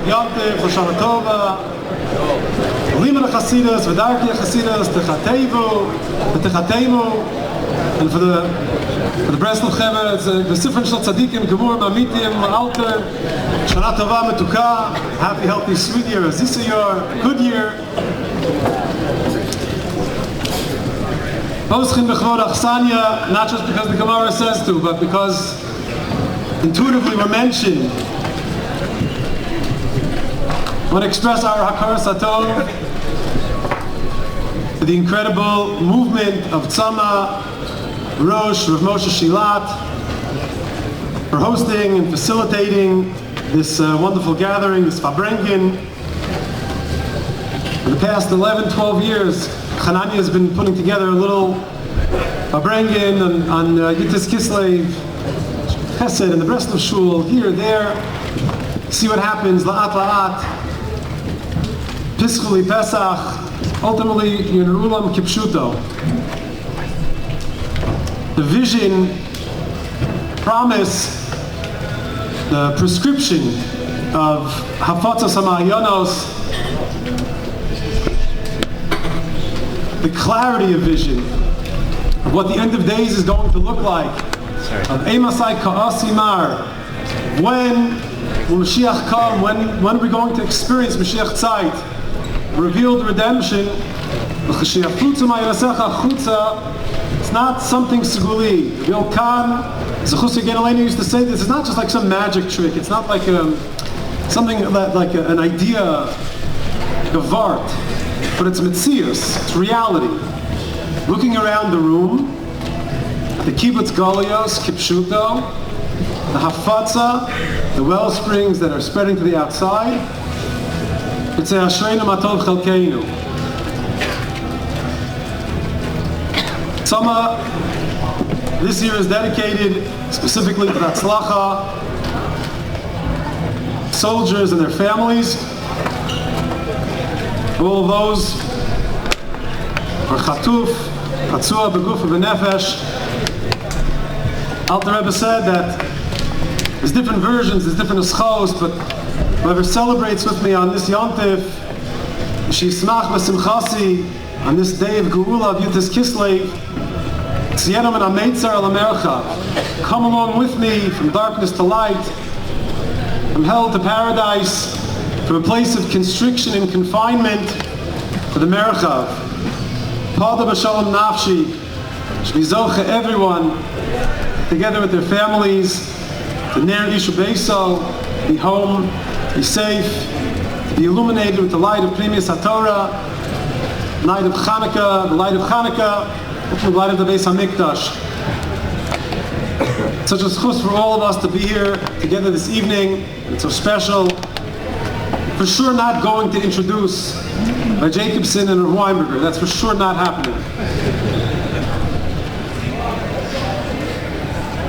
Yontif, L'Shana Tova, Limon Chasidus, V'darki Chasidus, Techatemu, and for the Breslov Chevra, it's the Sifrin Shal Tzadikim, Gemur, Mamitim, Alter, Shana Tova, Metuka, happy, healthy, sweet year, Zisa year, good year. Boschin B'chvod Achsanya, not just because the Gemara says to, but because intuitively we're mentioned. I want to express our Hakaras Hatov for the incredible movement of Tzama, Rosh, Rav Moshe Shilat, for hosting and facilitating this wonderful gathering, this Farbrengen. For the past 11, 12 years, Hanani has been putting together a little Farbrengen on Yitis Kislev, Chesed, and the Breslov Shul, here, there. See what happens, La'at La'at, Pischuli Pesach, ultimately, Yerulam Kipshuto. The vision, promise, the prescription of Hafatzas HaMa'ayonos, the clarity of vision of what the end of days is going to look like. Of Eimasai Ka'asimar. When will Mashiach come? When are we going to experience Mashiach Tzeit? Revealed redemption. It's not something seguli. Revealed Khan, Zechus Yagin used to say this, it's not just like some magic trick. It's not like something like an idea, like a vart. But it's Metzius, it's reality. Looking around the room, the Kibbutz Golios, Kipshuto, the Hafatza, the well springs that are spreading to the outside, it's a Ashreinu Matov Chelkeinu. Tzama, this year is dedicated specifically to Hatzlacha, soldiers and their families. All of those are Chatuf, Chatzua, Beguf, and Benefesh. Alter Rebbe said that there's different versions, there's different eschos, but whoever celebrates with me on this Yontif, Shismach V'Simchasi, on this day of Geula of Yitis Kislev, Tzienom and Ameitzer Al Amercha, come along with me from darkness to light, from hell to paradise, from a place of constriction and confinement to the Merchav. Pada B'Shalom Nafshi, Shmizocha everyone, together with their families, to Ner Ishu Beiso, be home, be safe, to be illuminated with the light of Pnimius HaTorah, the light of Chanukah, the light of the Beis HaMikdash. Such a schus for all of us to be here together this evening. It's so special. For sure not going to introduce by Jacobson and Winberg. That's for sure not happening.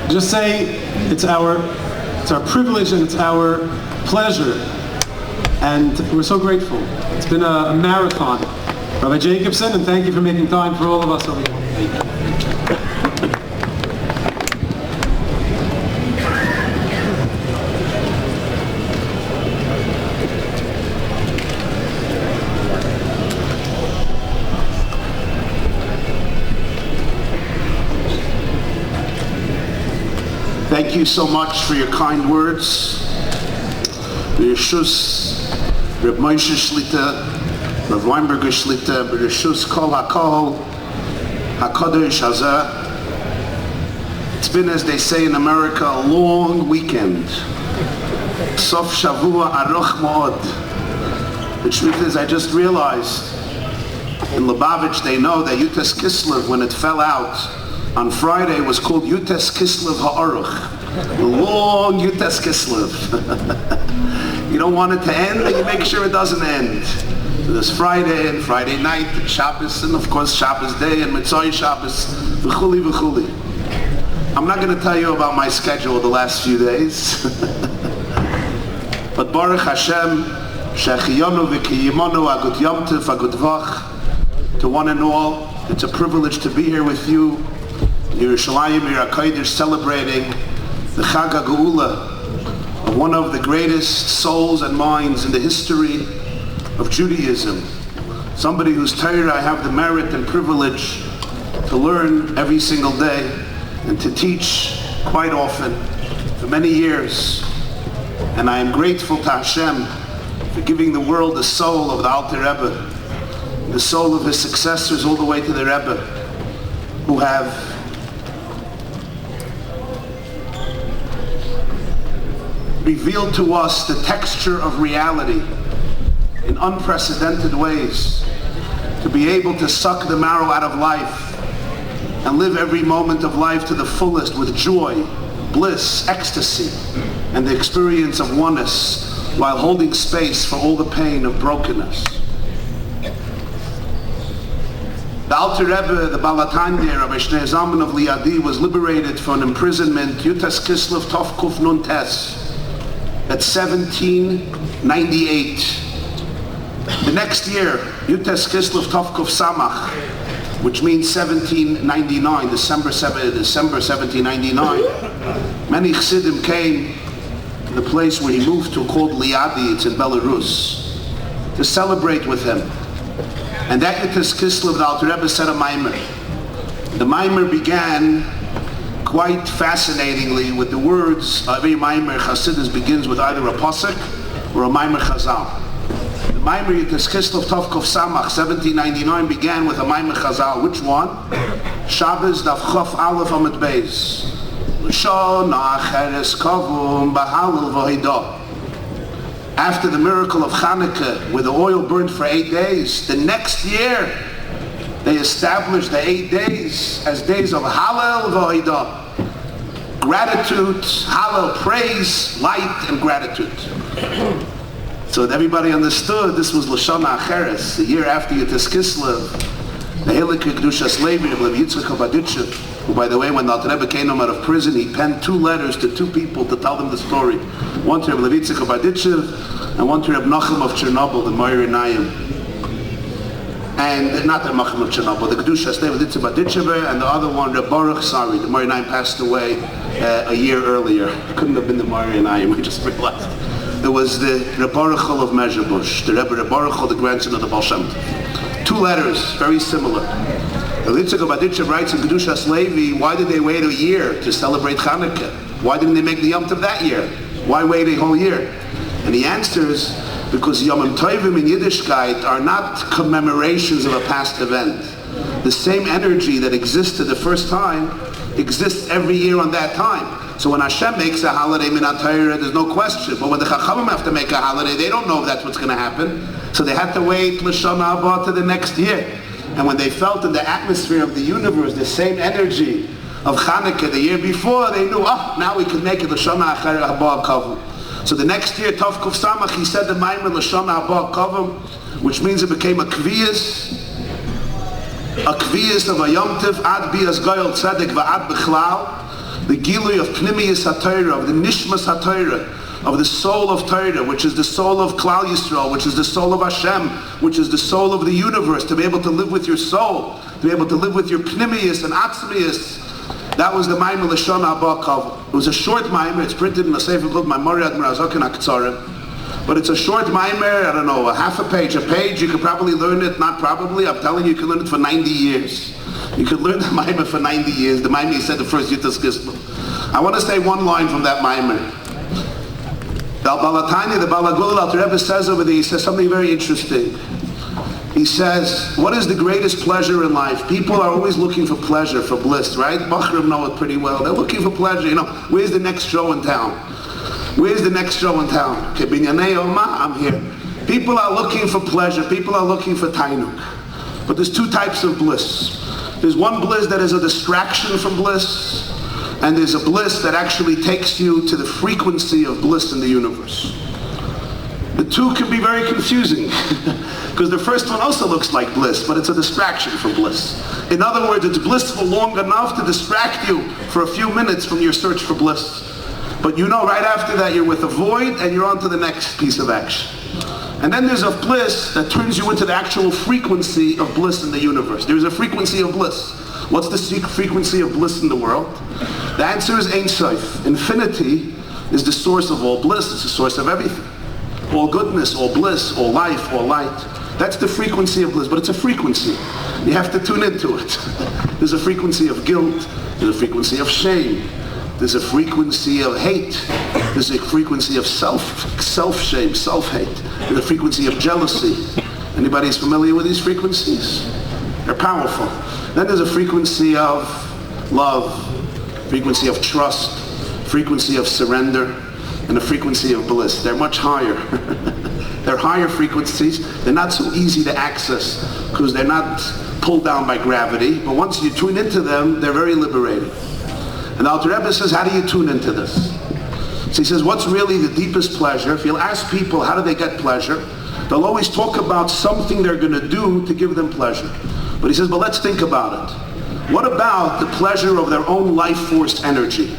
Just say it's our privilege and it's our pleasure, and we're so grateful. It's been a marathon. Rabbi Jacobson, and thank you for making time for all of us over here. Thank you so much for your kind words. B'Rishus Reb Moshe Shlita, Rav Winberg Shlita, B'Rishus Kol HaKol HaKadosh Hazeh. It's been, as they say in America, a long weekend. Sof Shavua Aruch Ma'od. The truth is, I just realized in Lubavitch they know that Yutas Kislev, when it fell out on Friday, was called Yutas Kislev Ha'aruch. The long Yutas Kislev. You don't want it to end, and you make sure it doesn't end. So there's Friday and Friday night and Shabbos, and of course Shabbos day and Mitzvah Shabbos, v'chuli v'chuli. I'm not going to tell you about my schedule the last few days. But Baruch Hashem, Shechiyonu v'kiyimonu, agut yomtiv, agut vach, to one and all, it's a privilege to be here with you. Yerushalayim, Yer HaKodesh, celebrating the Chag HaGeula of one of the greatest souls and minds in the history of Judaism. Somebody whose Torah I have the merit and privilege to learn every single day and to teach quite often for many years. And I am grateful to Hashem for giving the world the soul of the Alter Rebbe, the soul of his successors all the way to the Rebbe, who have revealed to us the texture of reality in unprecedented ways, to be able to suck the marrow out of life and live every moment of life to the fullest with joy, bliss, ecstasy, and the experience of oneness while holding space for all the pain of brokenness. The Alter Rebbe, the Balatanya, Rabbi Shnei Zalman of Liadi, was liberated from imprisonment, Yutas Kislev Tov Kuf Nun Tes, at 1798. The next year, Yutas Kislev Tov Kuf Samach, which means 1799, December 1799, many Chassidim came to the place where he moved to, called Liadi, it's in Belarus, to celebrate with him. And that Yutas Kislev, the Alter Rebbe said a Maimer. The Maimer began quite fascinatingly with the words, every Maimer Chassidus begins with either a Pasuk or a Maimer Chazal. The Maimer Yutas Kislev Tov Kuf Samach, 1799, began with a Maimer Chazal. Which one? Shabbos Daf Chof Aleph Amud Beis. L'shon Acheres Kavum B'Halal V'Hidah. After the miracle of Hanukkah, where the oil burned for 8 days, the next year they established the 8 days as days of Halal V'Hidah. Gratitude, Halal, praise, light, and gratitude. So that everybody understood this was L'shana Acheres, the year after Yutas Kislev, the Heilige Kedushas Levi of Levi Yitzchak Obaditchev, who, by the way, when the Alter Rebbe came out of prison, he penned 2 letters to 2 people to tell them the story. One to Rabbi Levi Yitzchak Obaditchev, and one to Rabbi Nachum of Chernobyl, the Meir Einayim. And not the Nachum of Chernobyl, the Kedushas Levi Yitzchak Obaditchev, and the other one, Rabbi Baruch, the Meir Einayim passed away a year earlier. It couldn't have been the Meir Einayim, we just realized. It was the Reb Baruch of Mezhebush, the Rebbe Reb Baruch, the grandson of the Baal Shem Tov. 2 letters, very similar. Yitzchak Obaditchev writes in Kedushas Levi, why did they wait a year to celebrate Hanukkah? Why didn't they make the Yom Tov that year? Why wait a whole year? And he answers, because Yom Tovim in Yiddishkeit are not commemorations of a past event. The same energy that existed the first time exists every year on that time. So when Hashem makes a holiday, Minat Torah, there's no question. But when the Chachamim have to make a holiday, they don't know if that's what's going to happen. So they had to wait L'Shana Haba to the next year. And when they felt in the atmosphere of the universe the same energy of Chanukah the year before, they knew, now we can make it L'Shana Haba Kavum. So the next year, Tov Kuf Samach, he said the Maimer L'Shana Haba Kavum, which means it became a Kviyas of a Yom Tov, Ad Bias Goyal Tzedek V'Ad B'Chlal, the Gilui of Pnimiyas HaTorah, of the Nishmas HaTorah, of the soul of Torah, which is the soul of Klal Yisrael, which is the soul of Hashem, which is the soul of the universe, to be able to live with your soul, to be able to live with your Pnimiyas and Atzmiyas. That was the Maimer L'Shana Haba Kavum. It was a short Maimer. It's printed in a sefer called Maimoriat Merazokin HaKetzarim. But it's a short Maimer, I don't know, a half a page. You could probably learn it, not probably, I'm telling you, you can learn it for 90 years. You could learn the Maimer for 90 years. The Maimer, he said the first Yutas Kislev. I want to say one line from that Maimer. The Balatanya, the Balagul, Alter Rebbe says over there, he says something very interesting. He says, what is the greatest pleasure in life? People are always looking for pleasure, for bliss, right? Bachrim know it pretty well. They're looking for pleasure. Where's the next show in town? Where's the next show in town? I'm here. People are looking for pleasure. People are looking for tainuk. But there's 2 types of bliss. There's one bliss that is a distraction from bliss, and there's a bliss that actually takes you to the frequency of bliss in the universe. The 2 can be very confusing, because the first one also looks like bliss, but it's a distraction from bliss. In other words, it's blissful long enough to distract you for a few minutes from your search for bliss. But right after that you're with a void, and you're on to the next piece of action. And then there's a bliss that turns you into the actual frequency of bliss in the universe. There's a frequency of bliss. What's the frequency of bliss in the world? The answer is Ein Sof, infinity, is the source of all bliss. It's the source of everything. All goodness, all bliss, all life, all light. That's the frequency of bliss, but it's a frequency. You have to tune into it. There's a frequency of guilt. There's a frequency of shame. There's a frequency of hate. There's a frequency of self-shame, self-hate. There's a frequency of jealousy. Anybody is familiar with these frequencies? They're powerful. Then there's a frequency of love, frequency of trust, frequency of surrender, and a frequency of bliss. They're much higher. They're higher frequencies. They're not so easy to access because they're not pulled down by gravity. But once you tune into them, they're very liberating. And the Alter Rebbe says, how do you tune into this? So he says, what's really the deepest pleasure? If you'll ask people, how do they get pleasure? They'll always talk about something they're going to do to give them pleasure. But he says, but let's think about it. What about the pleasure of their own life force energy?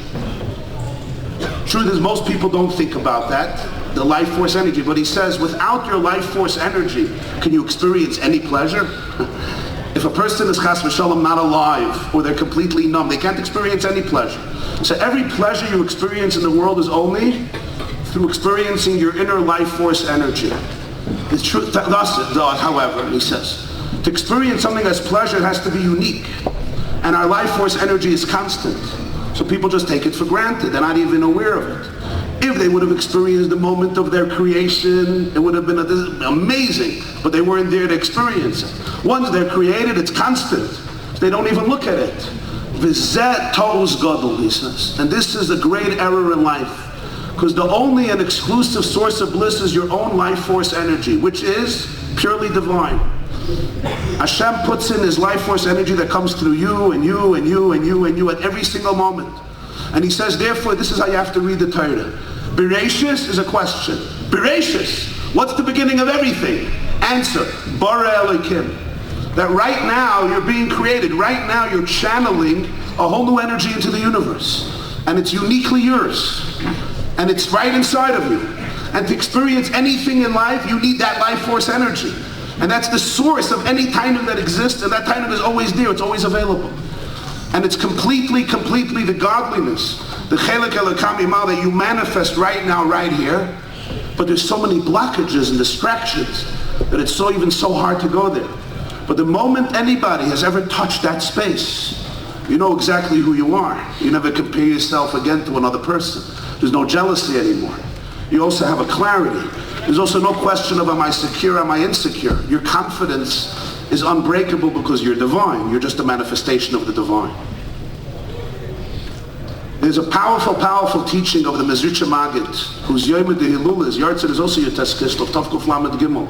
Truth is, most people don't think about that, the life force energy. But he says, without your life force energy, can you experience any pleasure? If a person is chas v'shalom not alive, or they're completely numb, they can't experience any pleasure. So every pleasure you experience in the world is only through experiencing your inner life force energy. The truth, however, he says, to experience something as pleasure, it has to be unique. And our life force energy is constant. So people just take it for granted. They're not even aware of it. If they would have experienced the moment of their creation, it would have been amazing, but they weren't there to experience it. Once they're created, it's constant. They don't even look at it. V'zeh toz gadol, he says. And this is a great error in life. Because the only and exclusive source of bliss is your own life force energy, which is purely divine. Hashem puts in his life force energy that comes through you and you and you and you and you at every single moment. And he says, therefore, this is how you have to read the Torah. Bereshis is a question. Bereshis, what's the beginning of everything? Answer, Bara Elokim. That right now you're being created. Right now you're channeling a whole new energy into the universe. And it's uniquely yours. And it's right inside of you. And to experience anything in life, you need that life force energy. And that's the source of any tainug that exists, and that tainug is always there, it's always available. And it's completely the godliness, the chelek elokam imal that you manifest right now, right here. But there's so many blockages and distractions that it's even so hard to go there. But the moment anybody has ever touched that space, you know exactly who you are. You never compare yourself again to another person. There's no jealousy anymore. You also have a clarity. There's also no question of am I secure, am I insecure. Your confidence is unbreakable because you're divine. You're just a manifestation of the divine. There's a powerful teaching of the Mezritcha Maggid, whose Yom Dehilul is, Yartzeit is also Yotes Kislev, Tavkuf Lamed Gimel.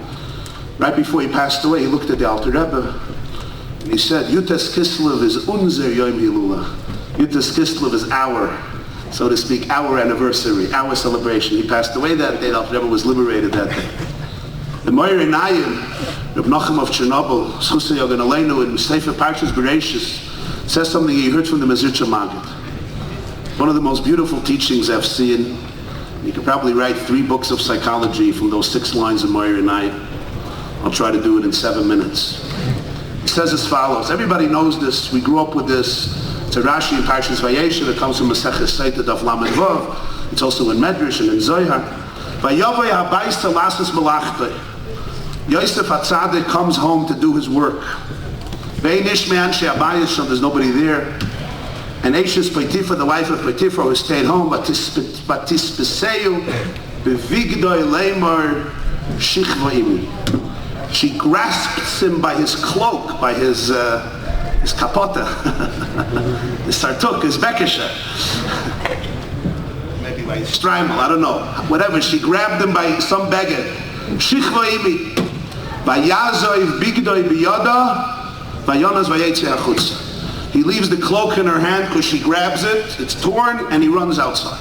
Right before he passed away, he looked at the Alter Rebbe, and he said, Yotes Kislev is unzer Yom Hilula. Yotes Kislev is our, so to speak, our anniversary, our celebration. He passed away that day. The Alter Rebbe was liberated that day. The Moyer Einayim, Reb Nachum of Chernobyl, Schusay Yogan Aleinu, in Sefer Parshas Bereshis, says something he heard from the Mezritcha Maggid. One of the most beautiful teachings I've seen. You could probably write 3 books of psychology from those 6 lines of Moyer Einayim. I'll try to do it in 7 minutes. It says as follows. Everybody knows this. We grew up with this. It's a Rashi in Parshas Vayeshev. It comes from Maseches Seita Daf Lamed Vav. It's also in Medrash and in Zohar. Vayavay habayis lasas malachtay. Yosef HaTzadik comes home to do his work. Ve'inish me'anshe habayis, there's nobody there. And Eishes Potiphar, the wife of Potiphar, who stayed home, Batispeseyu bevigdoi leimar shichva imi. She grasps him by his cloak, by his kapota, his sartuk, his bekesha. Maybe by his strimel, I don't know. Whatever, she grabbed him by some beggar. Shichva imi. Vayazoiv bigdoi biyada, vayonas vayetze hachutza. He leaves the cloak in her hand because she grabs it, it's torn, and he runs outside.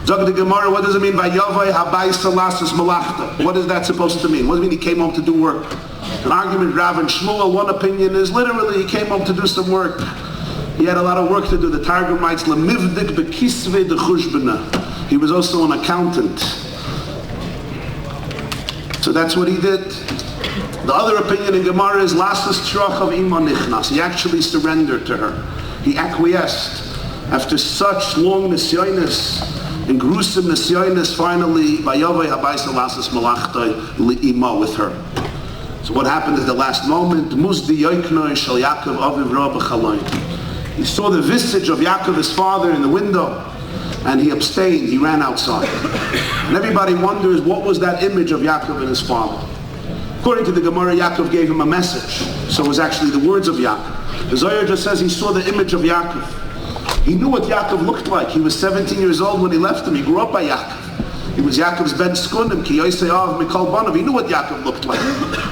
Zog the Gemara, what does it mean? Vayavai habayis salasas malachta. What is that supposed to mean? What does it mean he came home to do work? An argument, Rav and Shmuel, one opinion is literally he came home to do some work. He had a lot of work to do. The Targum writes, Lemivdik bekisve de chushbena. He was also an accountant. So that's what he did. The other opinion in Gemara is Lasas Trachav Ima Nichnas. He actually surrendered to her. He acquiesced. After such long nisyonis, in gruesome nisyonis, finally, vayovei habayis lasas malachtoi li'ima with her. So what happened at the last moment? Muzdi yoiknoi shel Yaakov aviv ra b'chaloin. He saw the visage of Yaakov, his father, in the window, and he abstained. He ran outside. And everybody wonders, what was that image of Yaakov and his father? According to the Gemara, Yaakov gave him a message. So it was actually the words of Yaakov. The Zohar just says he saw the image of Yaakov. He knew what Yaakov looked like. He was 17 years old when he left him. He grew up by Yaakov. He was Yaakov's ben skunim, ki yosei av mikol banav. He knew what Yaakov looked like.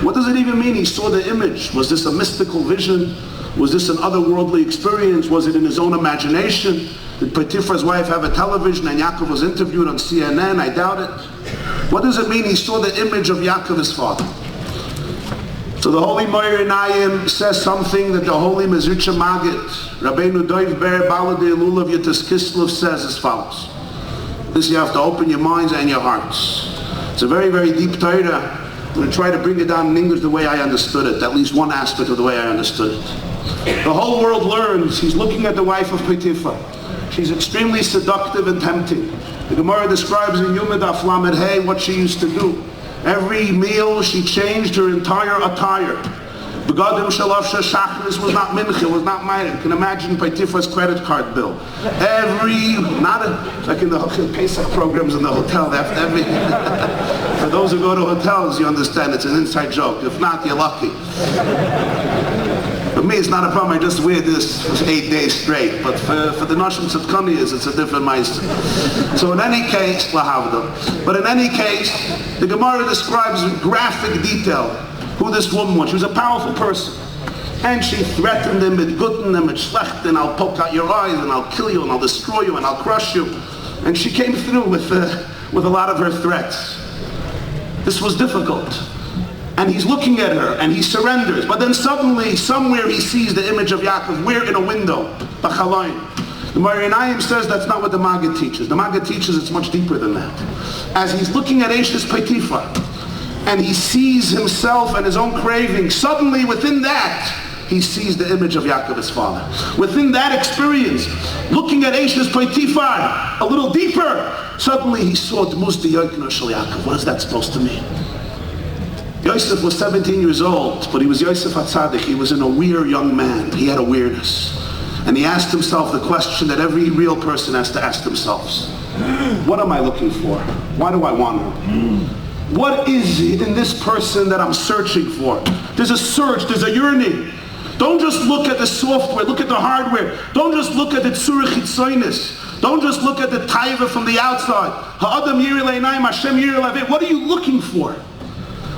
What does it even mean he saw the image? Was this a mystical vision? Was this an otherworldly experience? Was it in his own imagination? Did Potiphar's wife have a television and Yaakov was interviewed on CNN? I doubt it. What does it mean he saw the image of Yaakov, his father? So the Holy Meir Einayim says something that the Holy Mezritcha Maggid, Rabbeinu Doiv Ber Baladei Lulav Yitas Kislev, says as follows. This you have to open your minds and your hearts. It's a very, very deep Torah. I'm going to try to bring it down in English the way I understood it, at least one aspect of the way I understood it. The whole world learns. He's looking at the wife of Potiphar. She's extremely seductive and tempting. The Gemara describes in Yom Daf Lamed Hey what she used to do. Every meal she changed her entire attire. Begadim Shalavsha Shachris was not Mincha, was not mine. You can imagine Potiphar's credit card bill. Like in the Pesach programs in the hotel, they have to for those who go to hotels, you understand it's an inside joke. If not, you're lucky. For me, it's not a problem. I just wear this for 8 days straight. But for the Nashim Tzadkaniyas, it's a different meister. So in any case, lahavda. But in any case, the Gemara describes in graphic detail who this woman was. She was a powerful person. And she threatened him with guten and with schlechten, I'll poke out your eyes and I'll kill you and I'll destroy you and I'll crush you. And she came through with a lot of her threats. This was difficult. And he's looking at her and he surrenders. But then suddenly, somewhere he sees the image of Yaakov. Where? In a window. B'chaloin. The Meir Einayim says that's not what the Maggid teaches. The Maggid teaches it's much deeper than that. As he's looking at Eshes Potiphar, and he sees himself and his own craving, suddenly within that, he sees the image of Yaakov, his father. Within that experience, looking at Eshes Potiphar a little deeper, suddenly he saw Dmus Diyoikno Shel Yaakov. What is that supposed to mean? Yosef was 17 years old, but he was Yosef HaTzadik. He was an aware young man. He had awareness. And he asked himself the question that every real person has to ask themselves. What am I looking for? Why do I want her? What is it in this person that I'm searching for? There's a search, there's a yearning. Don't just look at the software, look at the hardware. Don't just look at the tzurich hitzoinis. Don't just look at the taiva from the outside. Ha'adam yirei le'inayim, Hashem yirei le'aveh. What are you looking for?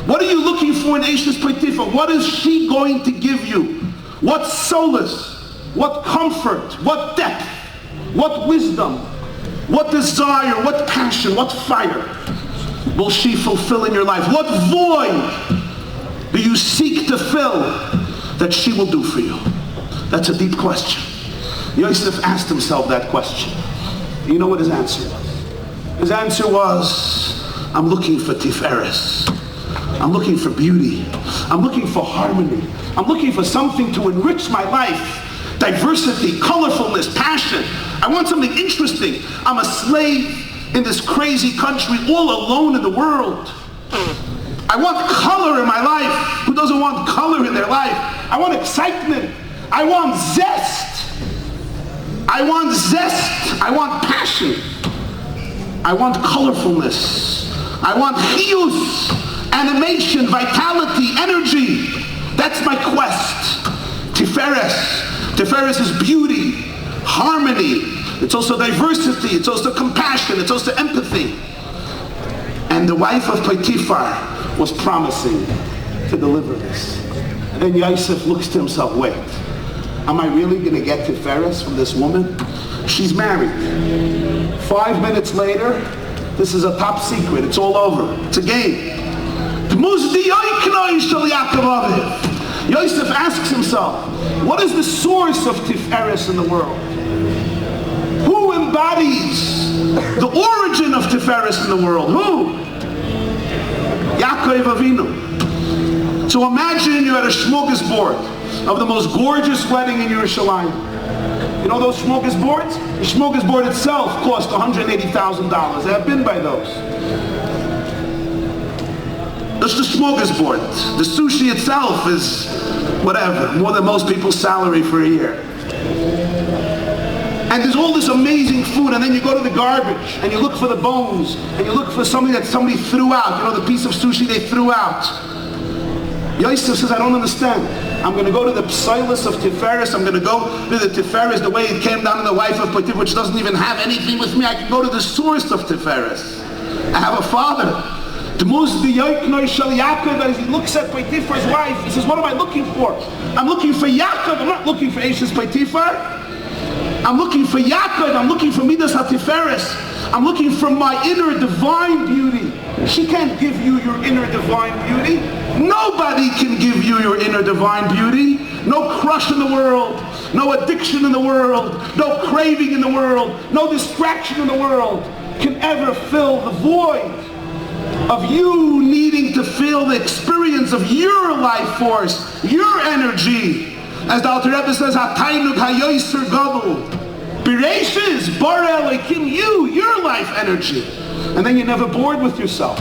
What are you looking for in Eshes Potiphar? What is she going to give you? What solace? What comfort? What depth? What wisdom? What desire? What passion? What fire will she fulfill in your life? What void do you seek to fill that she will do for you? That's a deep question. Yosef asked himself that question. You know what his answer was? His answer was, I'm looking for Tiferes. I'm looking for beauty. I'm looking for harmony. I'm looking for something to enrich my life. Diversity, colorfulness, passion. I want something interesting. I'm a slave in this crazy country, all alone in the world. I want color in my life. Who doesn't want color in their life? I want excitement. I want zest. I want zest. I want passion. I want colorfulness. I want chiyus, animation, vitality, energy. That's my quest. Tiferes. Tiferes is beauty, harmony. It's also diversity. It's also compassion. It's also empathy. And the wife of Potiphar was promising to deliver this. And then Yosef looks to himself, wait, am I really going to get Tiferes from this woman? She's married. 5 minutes later, this is a top secret. It's all over. It's a game. Yosef asks himself, what is the source of Tiferes in the world? Who embodies the origin of Tiferes in the world? Who? Yaakov Avinu. So imagine you're at a smorgasbord of the most gorgeous wedding in Yerushalayim. You know those smorgasbords? The smorgasbord itself cost $180,000. I have been by those. That's the smorgasbord. The sushi itself is whatever, more than most people's salary for a year. And there's all this amazing food, and then you go to the garbage and you look for the bones, and you look for something that somebody threw out. You know, the piece of sushi they threw out. Yosef says, I don't understand. I'm going to go to the Psilis of Tiferes. I'm going to go to the Tiferes the way it came down to the wife of Potiphar, which doesn't even have anything with me. I can go to the source of Tiferes. I have a father. As he looks at Potiphar's wife, he says, what am I looking for? I'm looking for Yaakov. I'm not looking for Eshes Potiphar. I'm looking for Yaakov. I'm looking for Midas HaTiferes. I'm looking for my inner divine beauty. She can't give you your inner divine beauty. Nobody can give you your inner divine beauty. No crush in the world. No addiction in the world. No craving in the world. No distraction in the world can ever fill the void of you needing to feel the experience of your life force, your energy. As the Alter Rebbe says, Hatainug hayoyser gadol. Bereishis, bara elikim, your life energy. And then you're never bored with yourself.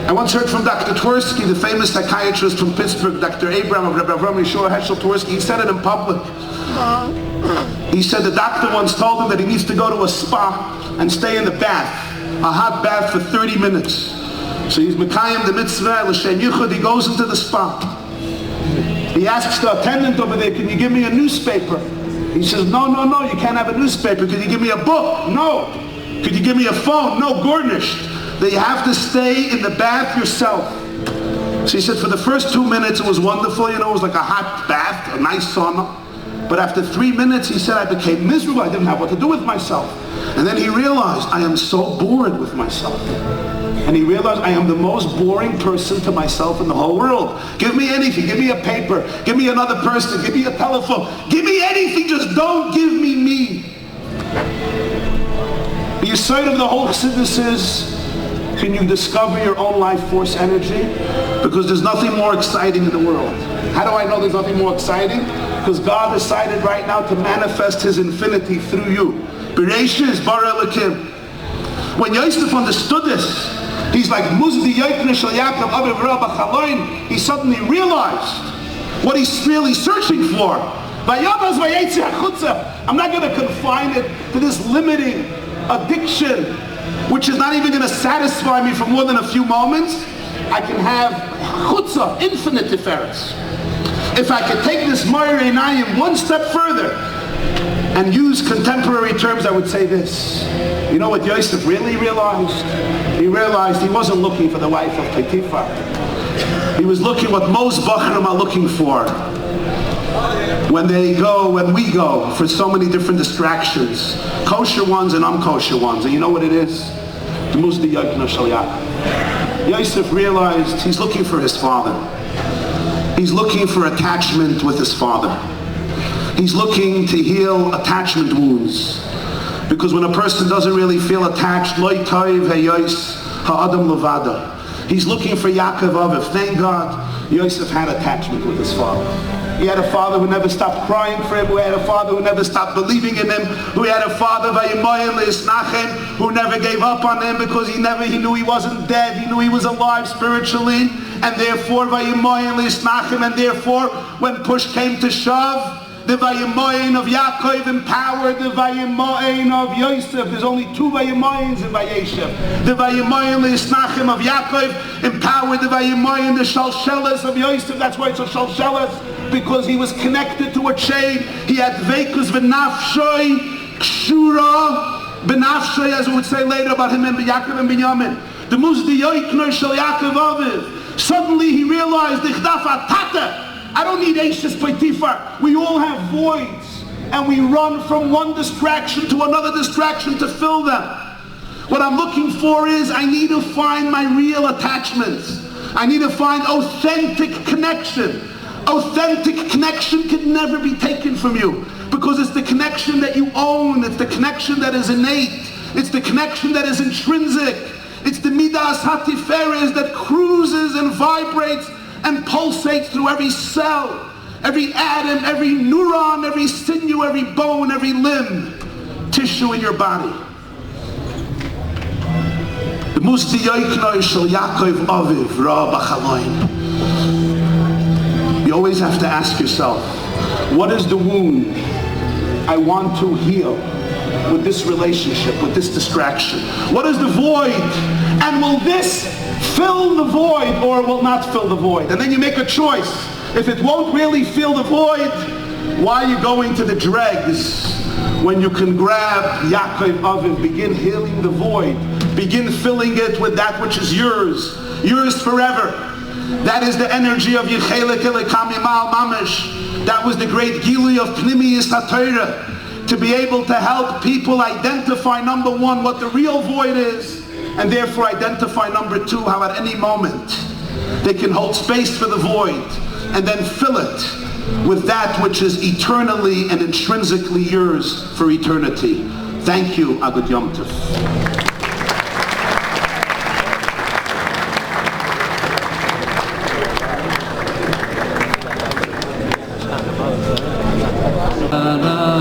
I once heard from Dr. Twersky, the famous psychiatrist from Pittsburgh, Dr. Abraham of Rebbe Avram Yeshua Heschel Twersky. He said it in public. He said the doctor once told him that he needs to go to a spa and stay in the bath, a hot bath for 30 minutes. So he's Mekayim the mitzvah, l'shem yichud, he goes into the spa. He asks the attendant over there, can you give me a newspaper? He says, no, you can't have a newspaper. Could you give me a book? No. Could you give me a phone? No, garnished. That you have to stay in the bath yourself. So he said, for the first 2 minutes it was wonderful, you know, it was like a hot bath, a nice sauna. But after 3 minutes, he said, I became miserable. I didn't have what to do with myself. And then he realized, I am so bored with myself. And he realized, I am the most boring person to myself in the whole world. Give me anything. Give me a paper. Give me another person. Give me a telephone. Give me anything. Just don't give me me. The aside of the whole Chassidus is, can you discover your own life force energy? Because there's nothing more exciting in the world. How do I know there's nothing more exciting? Because God decided right now to manifest His infinity through you. Bereishis bara elikim. When Yosef understood this, he's like Muzdi Yoikne Shel Yaakov Aviv Rabba Chaloin. He suddenly realized what he's really searching for. I'm not going to confine it to this limiting addiction, which is not even going to satisfy me for more than a few moments. I can have chutzah, infinite tiferes. If I could take this Moyer Einayim one step further and use contemporary terms, I would say this. You know what Yosef really realized? He realized he wasn't looking for the wife of Potiphar. He was looking what most Bachrim are looking for. When we go for so many different distractions, kosher ones and unkosher ones. And you know what it is? Yosef realized he's looking for his father. He's looking for attachment with his father. He's looking to heal attachment wounds. Because when a person doesn't really feel attached, he's looking for Yaakov Aviv. Thank God, Yosef had attachment with his father. He had a father who never stopped crying for him, who had a father who never stopped believing in him, who had a father who never gave up on him because he knew he wasn't dead, he knew he was alive spiritually, and therefore and therefore when push came to shove, the Vayemoyin of Yaakov empowered the Vayemoyin of Yosef. There's only two Vayemoyins in Vayeshev. The Vayemoyin L'Yisnachim of Yaakov empowered the Vayemoyin, the Shalshelas of Yosef. That's why it's a Shalshelas, because he was connected to a chain. He had Veikus V'nafshoy, Kshura B'nafshoy, as we would say later about him and Yaakov and Binyamin. The Muzdi Yoikner Shel Yaakov Aviv. Suddenly he realized, Ichdaf Atata, I don't need Eshes Potiphar. We all have voids, and we run from one distraction to another distraction to fill them. What I'm looking for is, I need to find my real attachments. I need to find authentic connection. Authentic connection can never be taken from you, because it's the connection that you own. It's the connection that is innate. It's the connection that is intrinsic. It's the Midas HaTiferes that cruises and vibrates and pulsates through every cell every atom, every neuron, every sinew, every bone, every limb, tissue in your body. The Musti Yoiknoi Shel Yaakov Aviv Ra B'Chaloim. You always have to ask yourself, what is the wound I want to heal with this relationship, with this distraction? What is the void? And will this fill the void or will not fill the void? And then you make a choice. If it won't really fill the void, why are you going to the dregs when you can grab Yaakov Aviv, begin healing the void, begin filling it with that which is yours forever. That is the energy of Yechelek Elekami Mal Mamish. That was the great Gili of Pnimiyis HaTorah, to be able to help people identify, number one, what the real void is, and therefore identify, number two, how at any moment they can hold space for the void and then fill it with that which is eternally and intrinsically yours for eternity. Thank you, Agud Yom Tov. la la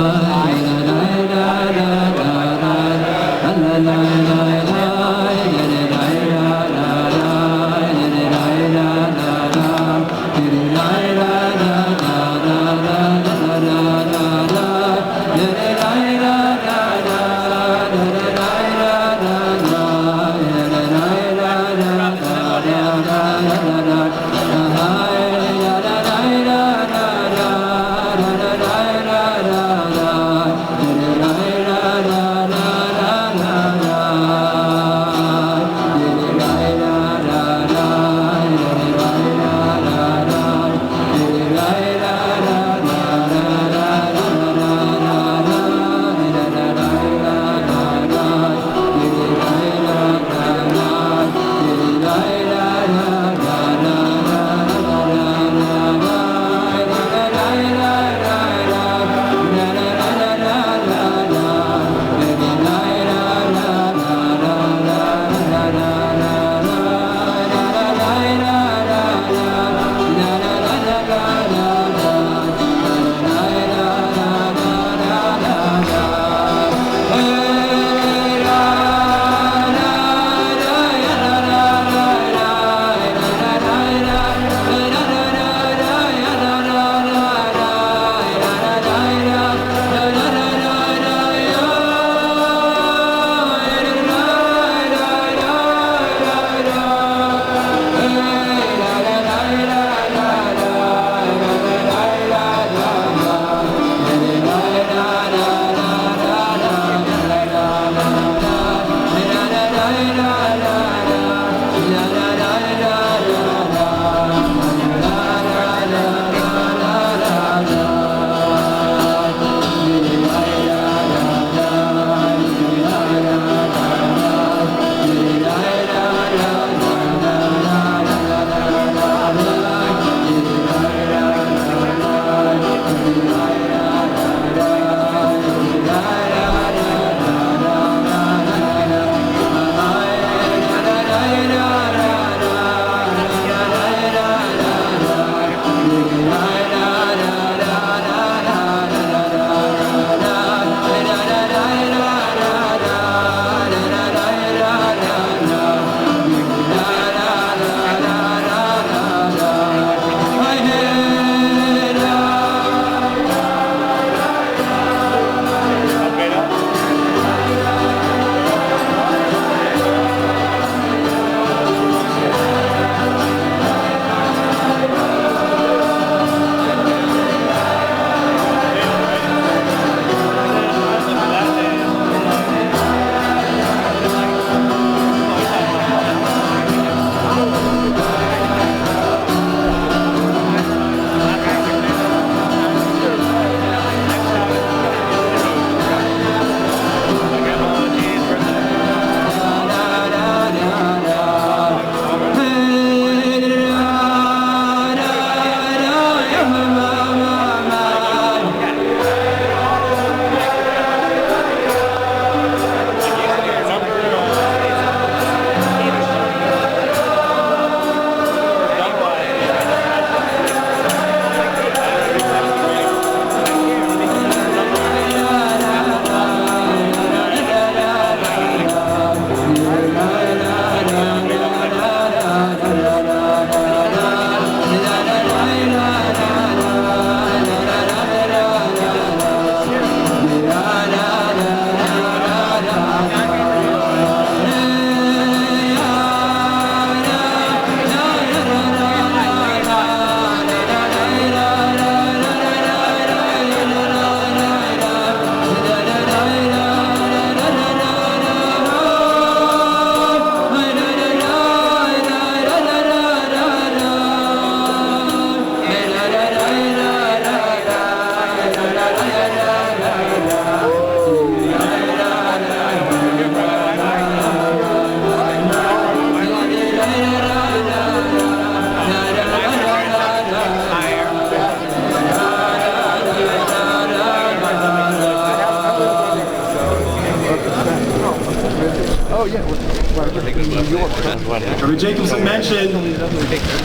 Rabbi Jacobson mentioned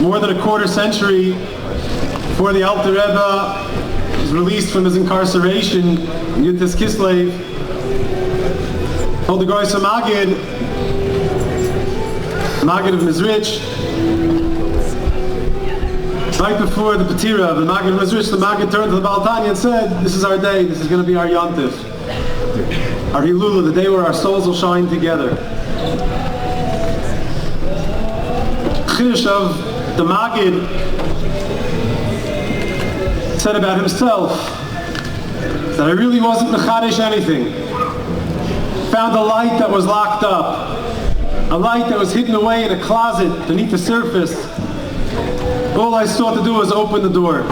more than a quarter century before the Alter Rebbe was released from his incarceration in Yuntas Kislev, told the Groisa Maggid of Mizrich, right before the Petira of the Maggid of Mizrich, the Maggid turned to the Baal Tanya and said, this is our day, this is going to be our Yontif, our Hilula, the day where our souls will shine together. Chiddush of the Maggid said about himself that I really wasn't mechadish anything. Found a light that was locked up, a light that was hidden away in a closet beneath the surface. All I sought to do was open the door.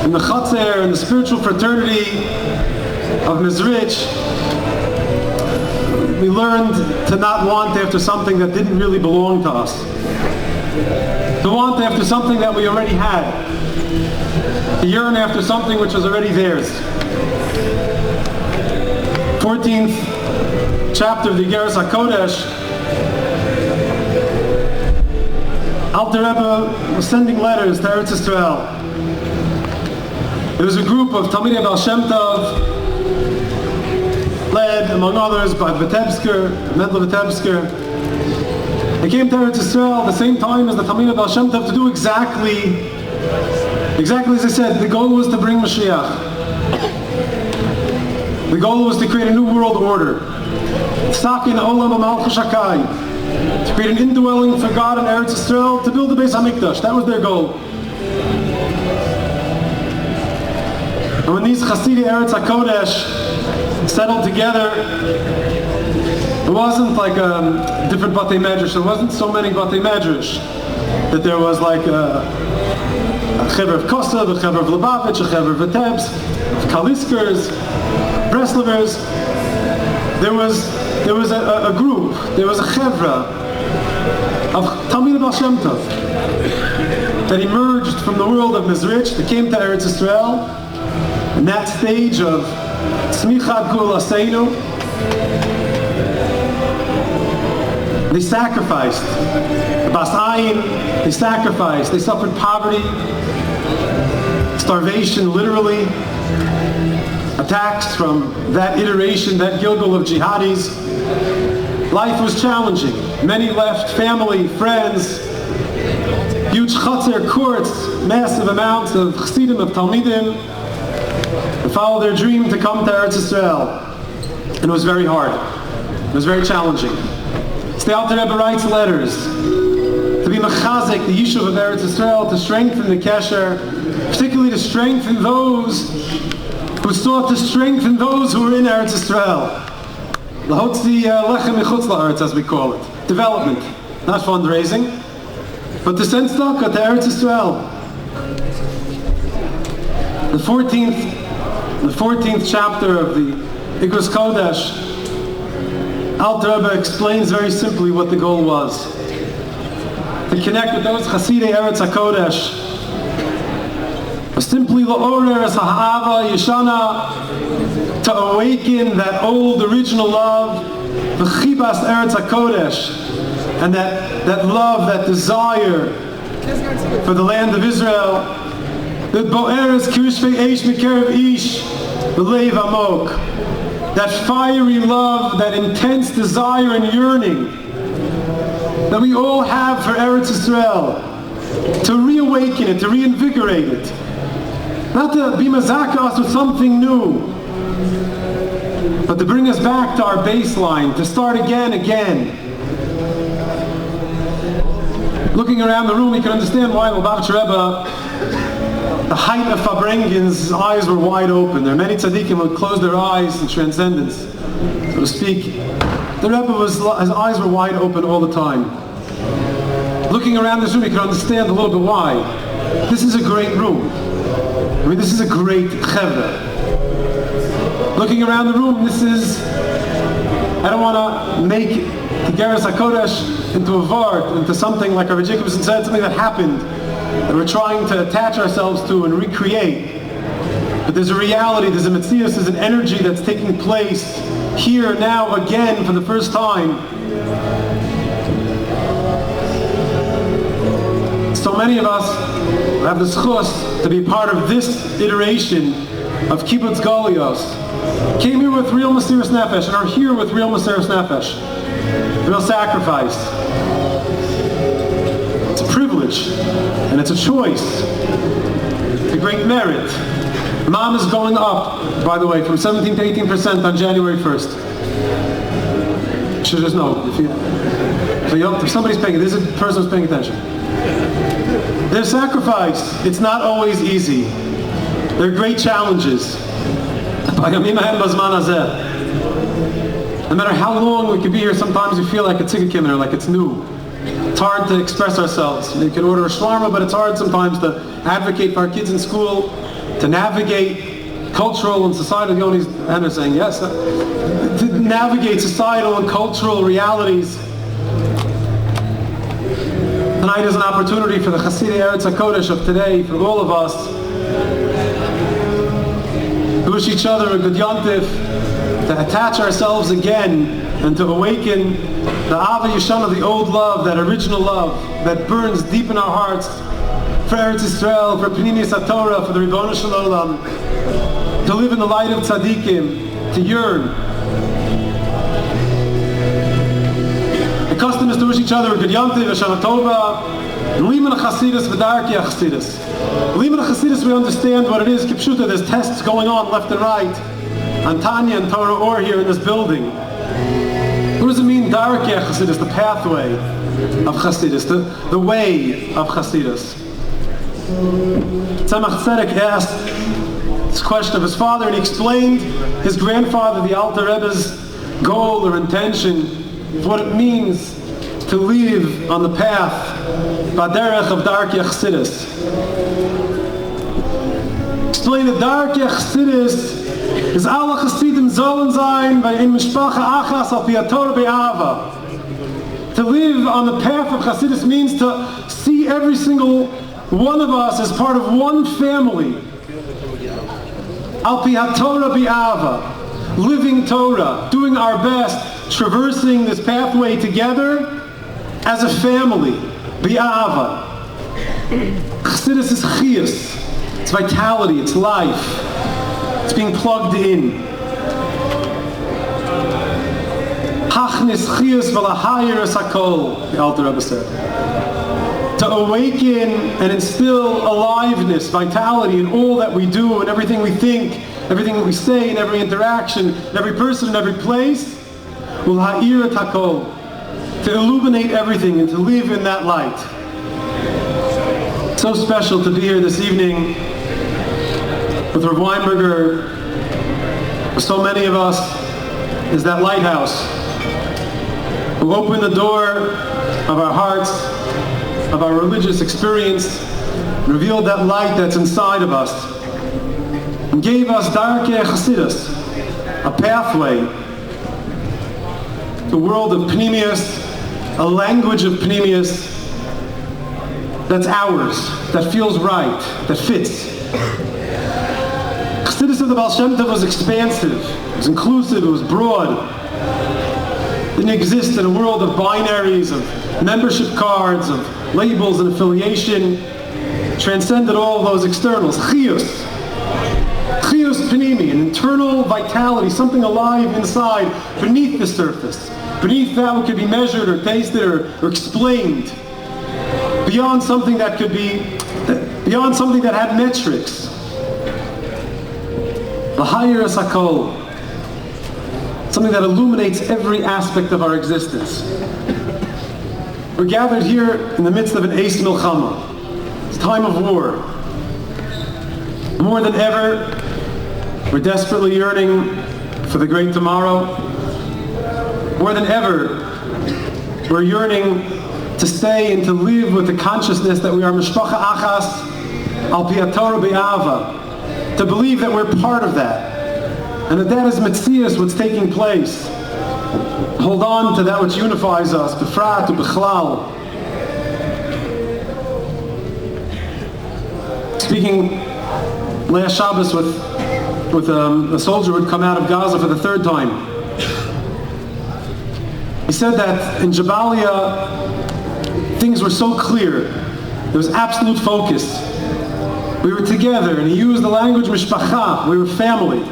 In the Chatzer, in the spiritual fraternity of Mizrich, we learned to not want after something that didn't really belong to us. To want after something that we already had. To yearn after something which was already theirs. 14th chapter of the Igeres HaKodesh, Alter Rebbe was sending letters to Eretz Yisrael. There was a group of Talmidei Baal Shem Tov, led, among others, by Mendel Vitebsker. They came to Eretz Yisrael at the same time as the Talmidei Baal Shem Tov to do exactly as I said. The goal was to bring Mashiach. The goal was to create a new world order. Sakin Olam Malchus Hakai. To create an indwelling for God in Eretz Yisrael, to build the Beis HaMikdash. That was their goal. And when these Chasidei Eretz HaKodesh settled together, it wasn't like different Batei Medrash. There wasn't so many Batei Medrash. That there was like a Chever of Kosev, a Chever of Lubavitch, a Chever of Vitebsk, Kaliskers, Breslevers. There was a group, there was a Chevra of Talmidei Baal Shem Tov that emerged from the world of Mizrich, that came to Eretz Yisrael, in that stage of Tzmichat Gul Aseinu. They sacrificed. The Bas Ayin, they sacrificed. They suffered poverty, starvation literally, attacks from that iteration, that Gilgal of jihadis. Life was challenging. Many left family, friends, huge Chatzer courts, massive amounts of Chassidim, of Talmidim, to follow their dream to come to Eretz Yisrael. And it was very hard. It was very challenging. So the Alter Rebbe writes letters to be mechazik, the Yishuv of Eretz Yisrael, to strengthen the Kesher, particularly to strengthen those who sought to strengthen those who were in Eretz Yisrael. Lahotzi lechem mechutz la'aretz, as we call it. Development, not fundraising, but to send tzedakah to Eretz Yisrael. The 14th chapter of the Igeres Kodesh, Alter Rebbe explains very simply what the goal was. To connect with those Chasidei Eretz HaKodesh, simply la'orer es ha'ava yeshana, to awaken that old original love, v'chibas Eretz HaKodesh, and that love, that desire for the land of Israel, that bo'eres kirishvei eish mikerev ish, b'leiv amok, that fiery love, that intense desire and yearning that we all have for Eretz Yisrael, to reawaken it, to reinvigorate it. Not to be mazaka us with something new, but to bring us back to our baseline, to start again. Looking around the room, you can understand why Lubavitch Rebbe, the height of Farbrengen's eyes were wide open. There are many tzaddikim who would close their eyes in transcendence, so to speak. The Rebbe his eyes were wide open all the time. Looking around this room, you can understand a little bit why. This is a great room. I mean, this is a great chevra. Looking around the room, this is, I don't want to make the Igeres HaKodesh into a vart, into something like Rabbi Jacobson said, something that happened, that we're trying to attach ourselves to and recreate. But there's a reality, there's a metzius, there's an energy that's taking place here now again for the first time. So many of us have the zchus to be part of this iteration of Kibbutz Golios. Came here with real Mesiras Nefesh and are here with real Mesiras Nefesh. Real sacrifice. It's a privilege and it's a choice. It's a great merit. Mom is going up, by the way, from 17 to 18% on January 1st. You should just know. If somebody's paying, this is a person who's paying attention. Their sacrifice, it's not always easy. There are great challenges. No matter how long we could be here, sometimes we feel like a tzigkikim or like it's new. It's hard to express ourselves. You can order a shawarma, but it's hard sometimes to advocate for our kids in school, to navigate cultural and societal, Yoni's hand are saying yes, to navigate societal and cultural realities. Tonight is an opportunity for the Chasidei Eretz HaKodesh of today, for all of us, to wish each other a good yontif, to attach ourselves again and to awaken the Ava Yishana, the old love, that original love that burns deep in our hearts for Eretz Yisrael, for Pnimius HaTorah, for the Ribono Shel Olam, to live in the light of tzaddikim, to yearn. The custom is to wish each other a good yontif, a Shana Tova, and Liman HaChasidus, V'darki HaChasidus. Liman HaChasidus, we understand what it is. Kipshuta, there's tests going on left and right, on Tanya and Torah Or here in this building. What does it mean, Darki HaChasidus, the pathway of Chasidus, the way of Chasidus? Tzemach Tzedek asked this question of his father, and he explained his grandfather, the Alter Rebbe's goal or intention of what it means to live on the path, Baderech of Darki HaChasidus. Explain that Darki HaChasidus is alle Chasidim sollen sein bei in Mishpacha Achas al pi haTorah be'ava. To live on the path of Chasidus means to see every single one of us as part of one family. Al pi haTorah be'ava. Living Torah, doing our best, traversing this pathway together as a family. Be'ava. Chasidus is chiyus. It's vitality, it's life. It's being plugged in. Hachnis chiyus v'lahayirus hakol, the Alter Rebbe said. To awaken and instill aliveness, vitality in all that we do and everything we think, everything that we say, in every interaction, in every person, in every place. V'lahayirus hakol. To illuminate everything and to live in that light. So special to be here this evening with Rav Winberger, with so many of us, is that lighthouse who opened the door of our hearts, of our religious experience, revealed that light that's inside of us, and gave us Darkei Chasidus, a pathway, the world of Pnimius, a language of Pnimius that's ours, that feels right, that fits. Chassidus of the Baal Shem Tov was expansive, it was inclusive, it was broad. It didn't exist in a world of binaries, of membership cards, of labels and affiliation. It transcended all of those externals. Chiyus. Chiyus Pnimi, an internal vitality, something alive inside, beneath the surface. Beneath that what could be measured or tasted or explained. Beyond something that could be, beyond something that had metrics. L'hayirus hakol, something that illuminates every aspect of our existence. We're gathered here in the midst of an Eis Milchama. It's a time of war. More than ever, we're desperately yearning for the great tomorrow. More than ever, we're yearning to stay and to live with the consciousness that we are Mishpacha Achas al pi haTorah be'ava. To believe that we're part of that. And that is Metzias, what's taking place. Hold on to that which unifies us, B'frat u B'chlal. Speaking last Shabbos with a soldier who had come out of Gaza for the third time. He said that in Jabalia, things were so clear. There was absolute focus. We were together, and he used the language mishpacha. We were family.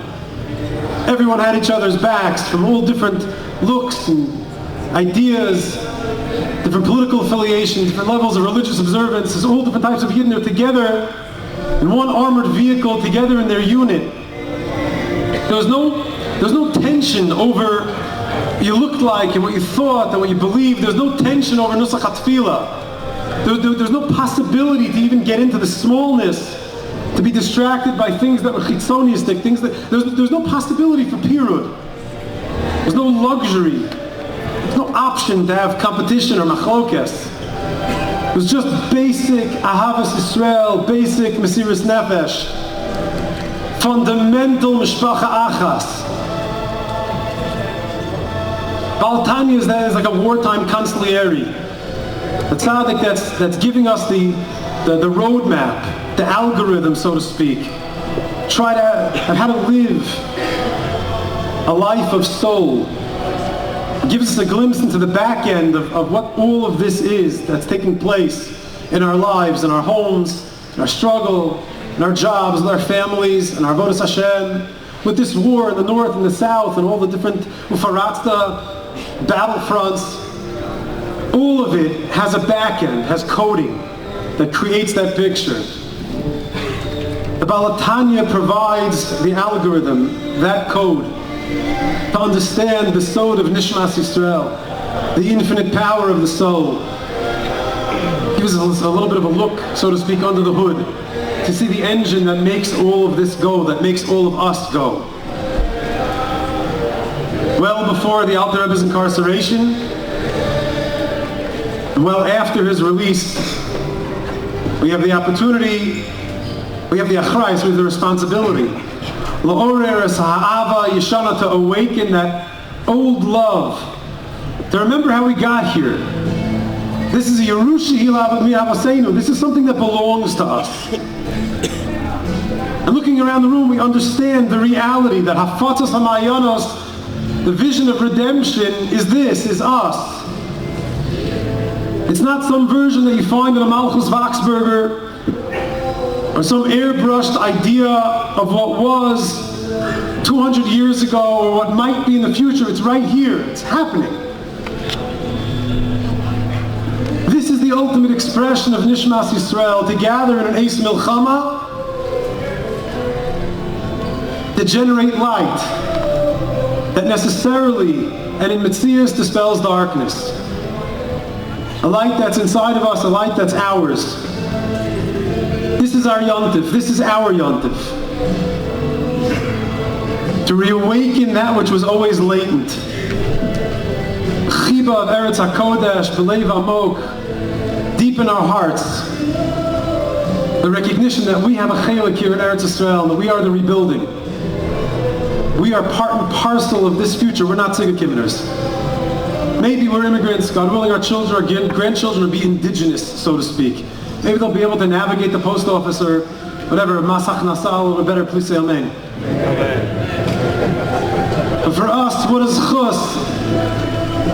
Everyone had each other's backs from all different looks and ideas, different political affiliations, different levels of religious observances, all different types of Yidden. They were together in one armored vehicle, together in their unit. There was no tension over what you looked like and what you thought and what you believed. There's no tension over nusach hatfilah. There's no possibility to even get into the smallness, to be distracted by things that were chitzonistic, things that there's no possibility for pirud. There's no luxury. There's no option to have competition or machlokes. It was just basic ahavas Yisrael, basic mesiras nefesh, fundamental mishpacha achas. Baal Tanya is like a wartime consigliere. The tzaddik that's giving us the roadmap, the algorithm, so to speak. Try to how to live a life of soul. Gives us a glimpse into the back end of what all of this is that's taking place in our lives, in our homes, in our struggle, in our jobs, in our families, in our avodas Hashem, with this war in the north and the south, and all the different ufaratsta battlefronts. All of it has a back end, has coding that creates that picture. The Baal Tanya provides the algorithm, that code, to understand the soul of Nishmas Yisrael, the infinite power of the soul. Gives us a little bit of a look, so to speak, under the hood, to see the engine that makes all of this go, that makes all of us go. Well before the Alter Rebbe's incarceration, and well after his release, we have the opportunity, we have the achrayus, we have the responsibility, la'orer es ha'ava yeshana, to awaken that old love, to remember how we got here. This is a Yerusha Hilav Mi'avaseinu. This is something that belongs to us. And looking around the room, we understand the reality that Hafatzas Hamayanos, the vision of redemption, is us. It's not some version that you find in a Malchus Wachsberger or some airbrushed idea of what was 200 years ago or what might be in the future. It's right here. It's happening. This is the ultimate expression of Nishmas Yisrael, to gather in an Eis Milchama, to generate light that necessarily and in Metzias dispels darkness. A light that's inside of us, a light that's ours. This is our Yontif. This is our Yontif. To reawaken that which was always latent. Chiba of Eretz HaKodesh, B'leiv Amok, deep in our hearts. The recognition that we have a chelik here in Eretz Yisrael, and that we are the rebuilding. We are part and parcel of this future. We're not Tzigakivners. Maybe we're immigrants. God willing, our children, our grandchildren will be indigenous, so to speak. Maybe they'll be able to navigate the post office or whatever, Masach Nasal, a little better. Please say Amen. But for us, what is chus?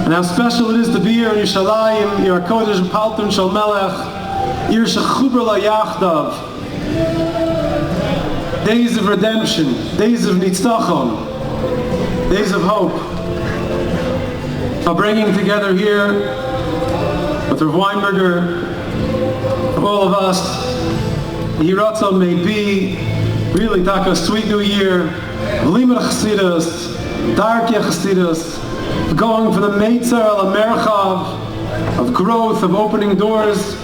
And how special it is to be here in Yerushalayim, Yer HaKodesh Paltun Shel Melech, Yer Shechuber LaYachdav. Days of redemption, days of nitzachon, days of hope. Bringing together here with Rav Winberger, all of us, Yiratzon may be, really taka a sweet new year, Limud Chassidus, Darkei Chassidus, going for the Meitzar al Merchav of growth, of opening doors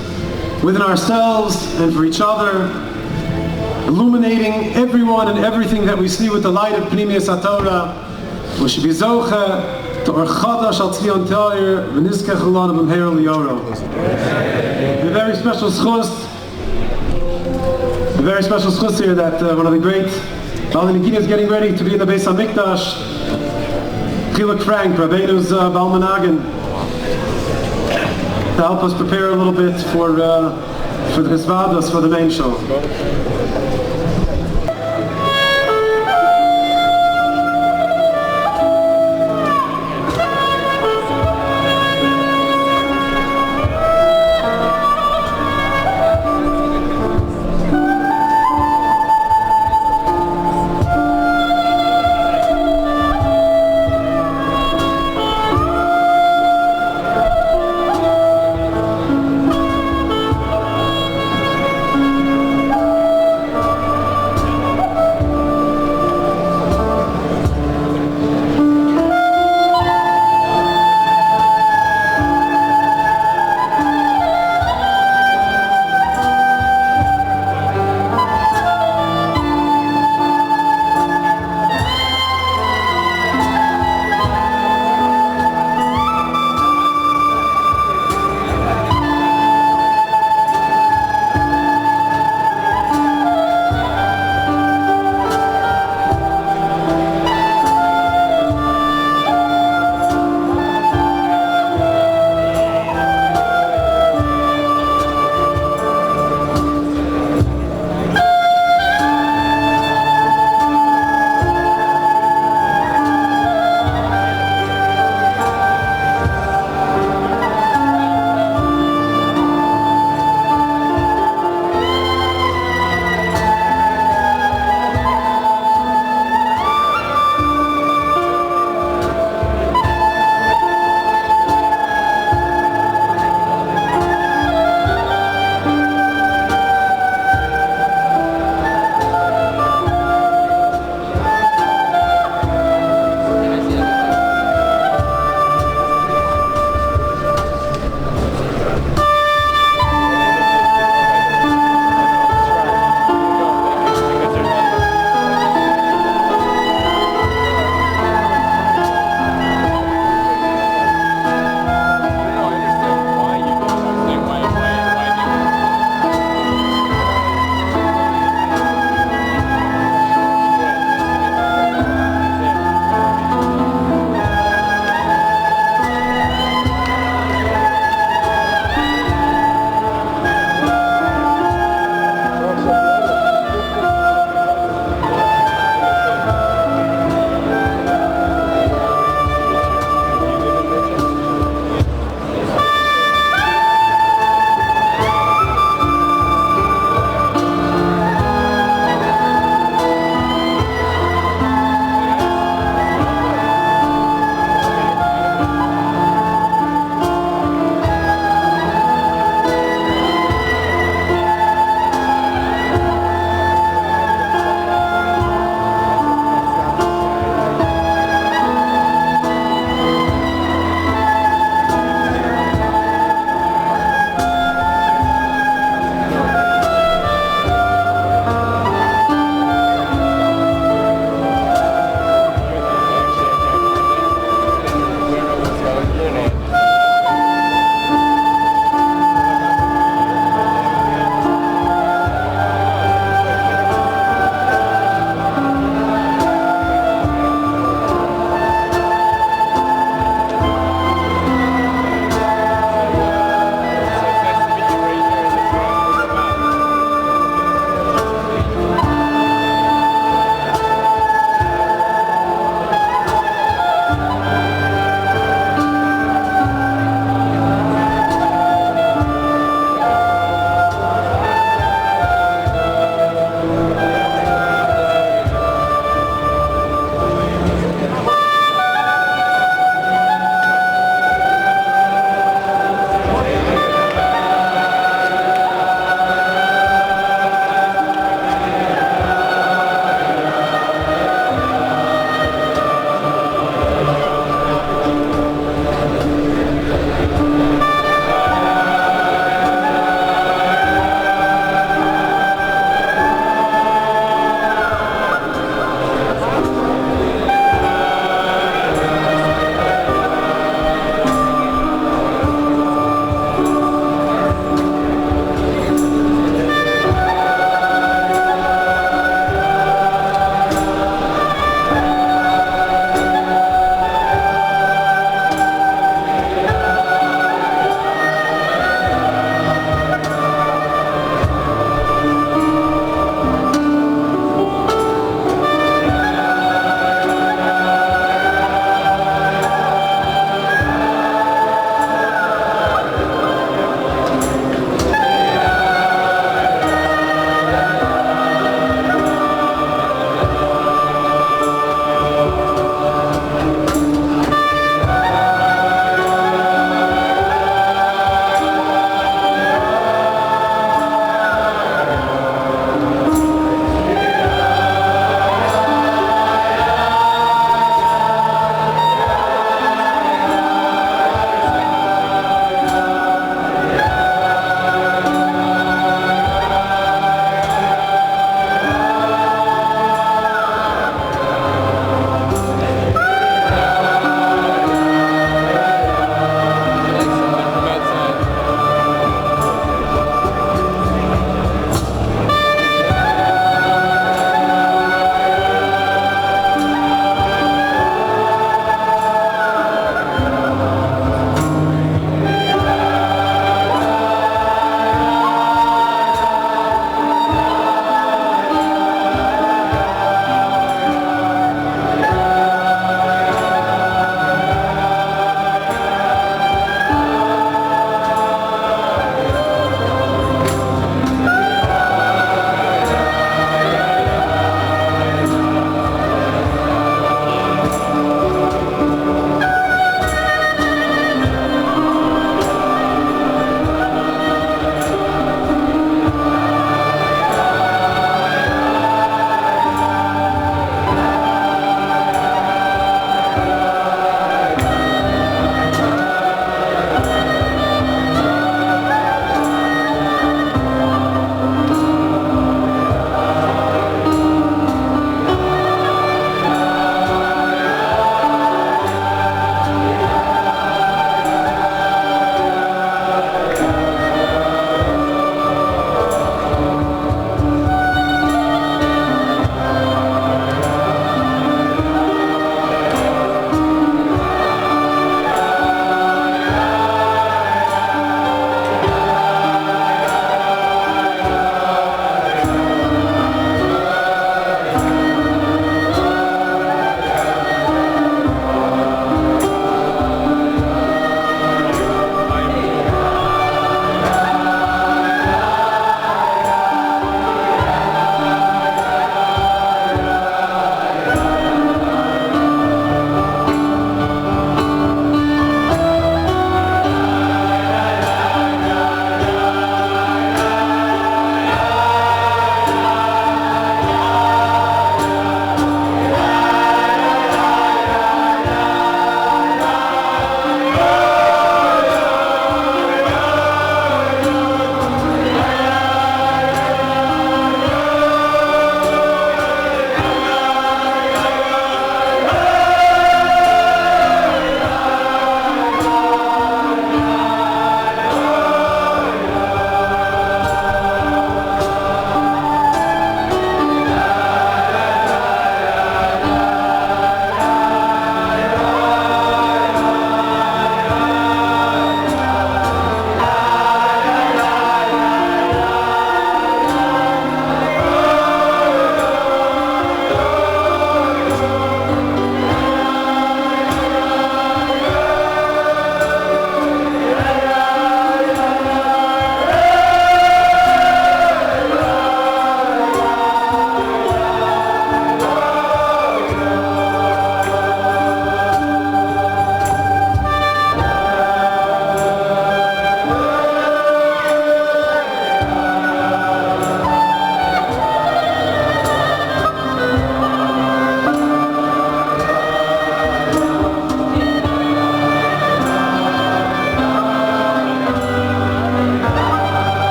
within ourselves and for each other, illuminating everyone and everything that we see with the light of Pnimius HaTorah. We should be zoche to our chadash al tzion toyer v'nizkech l'ana b'mheir liyoro. A very special schus here that one of the great Baal Nigina is getting ready to be in the Beis HaMikdash. Chiluk Frank, Rabbeinu's Baal Menagin, to help us prepare a little bit for the Hisvados, for the main show.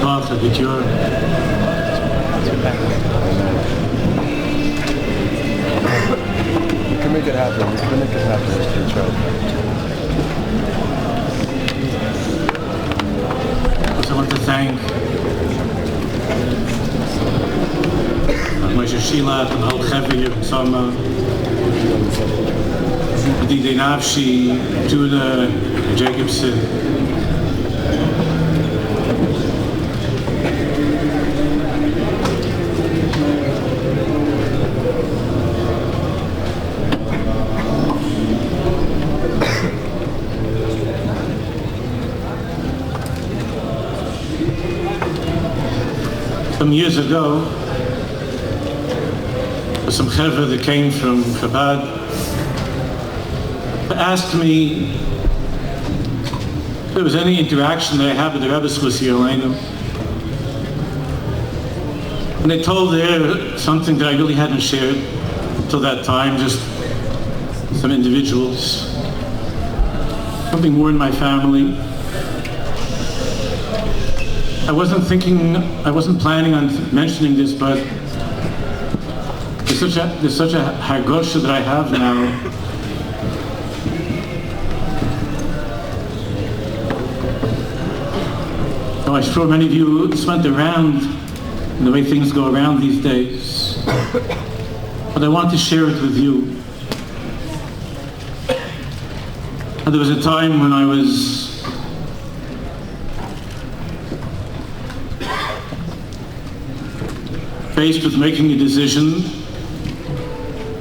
Bath at the cure. We can make it happen. We can make it happen, Mr. Child. I want to thank Moshe Shilat and Al Chevi and Sama, Didi Nafshi, Judah, Jacobson. Some years ago, some chevra that came from Chabad asked me if there was any interaction that I had with the Rebbe Slussi Aleinu. And they told her something that I really hadn't shared until that time, just some individuals, something more in my family. I wasn't planning on mentioning this, but there's such a hargosha that I have now. So I'm sure many of you just went around in the way things go around these days. But I want to share it with you. And there was a time when I was faced with making a decision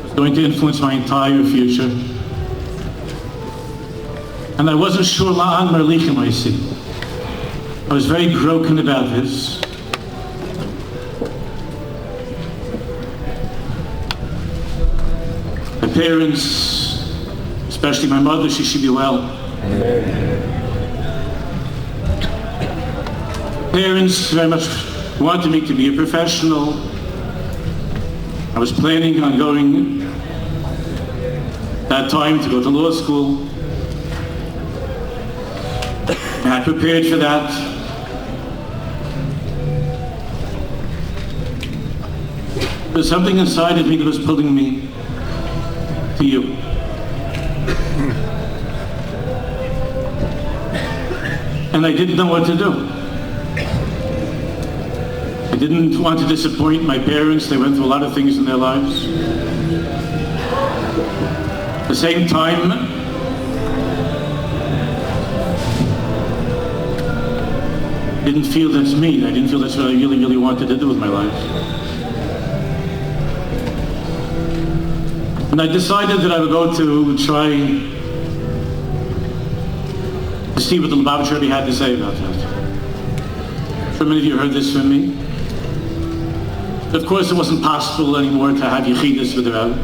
that's going to influence my entire future. And I wasn't sure la'an marlichim I see. I was very broken about this. My parents, especially my mother, she should be well. Parents very much wanted me to be a professional. I was planning on going that time to go to law school. I had prepared for that. There was something inside of me that was pulling me to you. And I didn't know what to do. I didn't want to disappoint my parents. They went through a lot of things in their lives. At the same time, I didn't feel that's me. I didn't feel that's what I really, really wanted to do with my life. And I decided that I would go to try to see what the Lubavitcher Rebbe had to say about that. So many of you heard this from me. Of course, it wasn't possible anymore to have Yechidus with the Rebbe.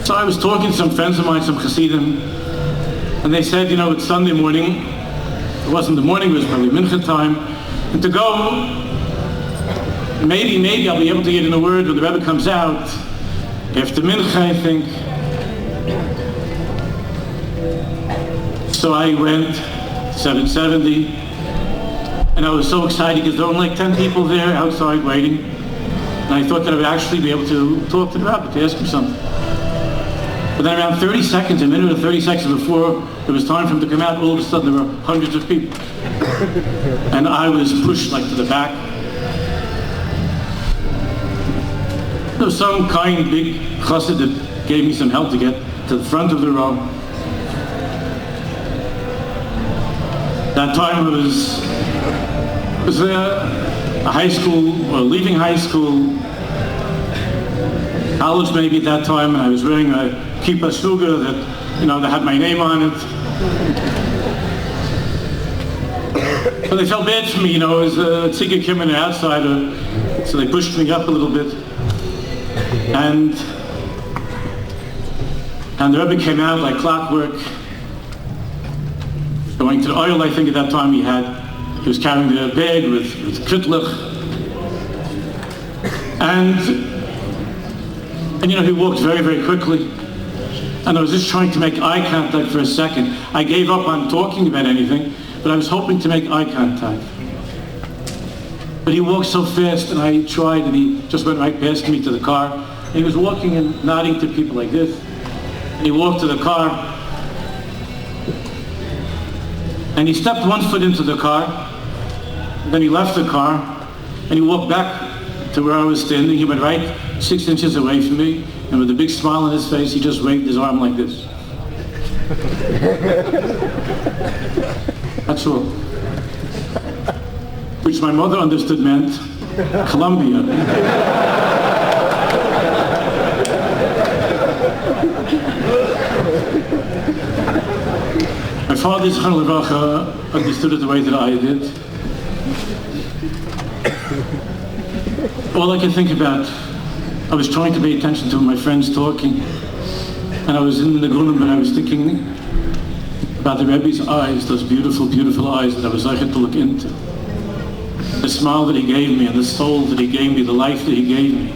So I was talking to some friends of mine, some Hasidim, and they said, you know, it's Sunday morning. It wasn't the morning, it was probably Mincha time. And to go, maybe I'll be able to get in a word when the Rebbe comes out. After Mincha, I think. So I went, 770. And I was so excited because there were only like 10 people there outside waiting. And I thought that I would actually be able to talk to the Rebbe, to ask him something. But then around 30 seconds, a minute or 30 seconds before it was time for him to come out, all of a sudden there were hundreds of people. And I was pushed like to the back. There was some kind, big chassid that gave me some help to get to the front of the row. That time it was a high school, or leaving high school, college maybe at that time, and I was wearing a kippah suga that, you know, that had my name on it. But they felt bad for me, you know, as a tzigger came in the outsider, so they pushed me up a little bit. And the Rebbe came out like clockwork, going to the oil, I think at that time he was carrying a bag with Kislev. And you know, he walked very, very quickly. And I was just trying to make eye contact for a second. I gave up on talking about anything, but I was hoping to make eye contact. But he walked so fast, and I tried, and he just went right past me to the car. And he was walking and nodding to people like this. And he walked to the car, and he stepped one foot into the car, then he left the car, and he walked back to where I was standing. He went right 6 inches away from me, and with a big smile on his face, he just waved his arm like this. That's all. Which my mother understood meant Colombia. My father, Zichron Levracha, understood it the way that I did. All I could think about, I was trying to pay attention to my friends talking, and I was in the Grunim, and I was thinking about the Rebbe's eyes, those beautiful, beautiful eyes that I was like to look into. The smile that he gave me, and the soul that he gave me, the life that he gave me.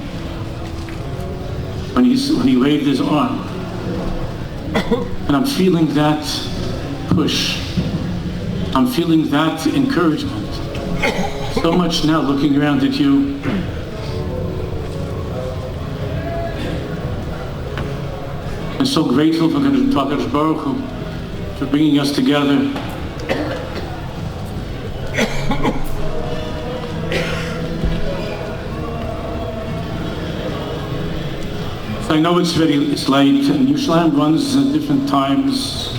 When he waved his arm. And I'm feeling that push. I'm feeling that encouragement. So much now looking around at you. I'm so grateful for HaKadosh Baruch Hu for bringing us together. So I know it's late, and Yerushalayim runs at different times.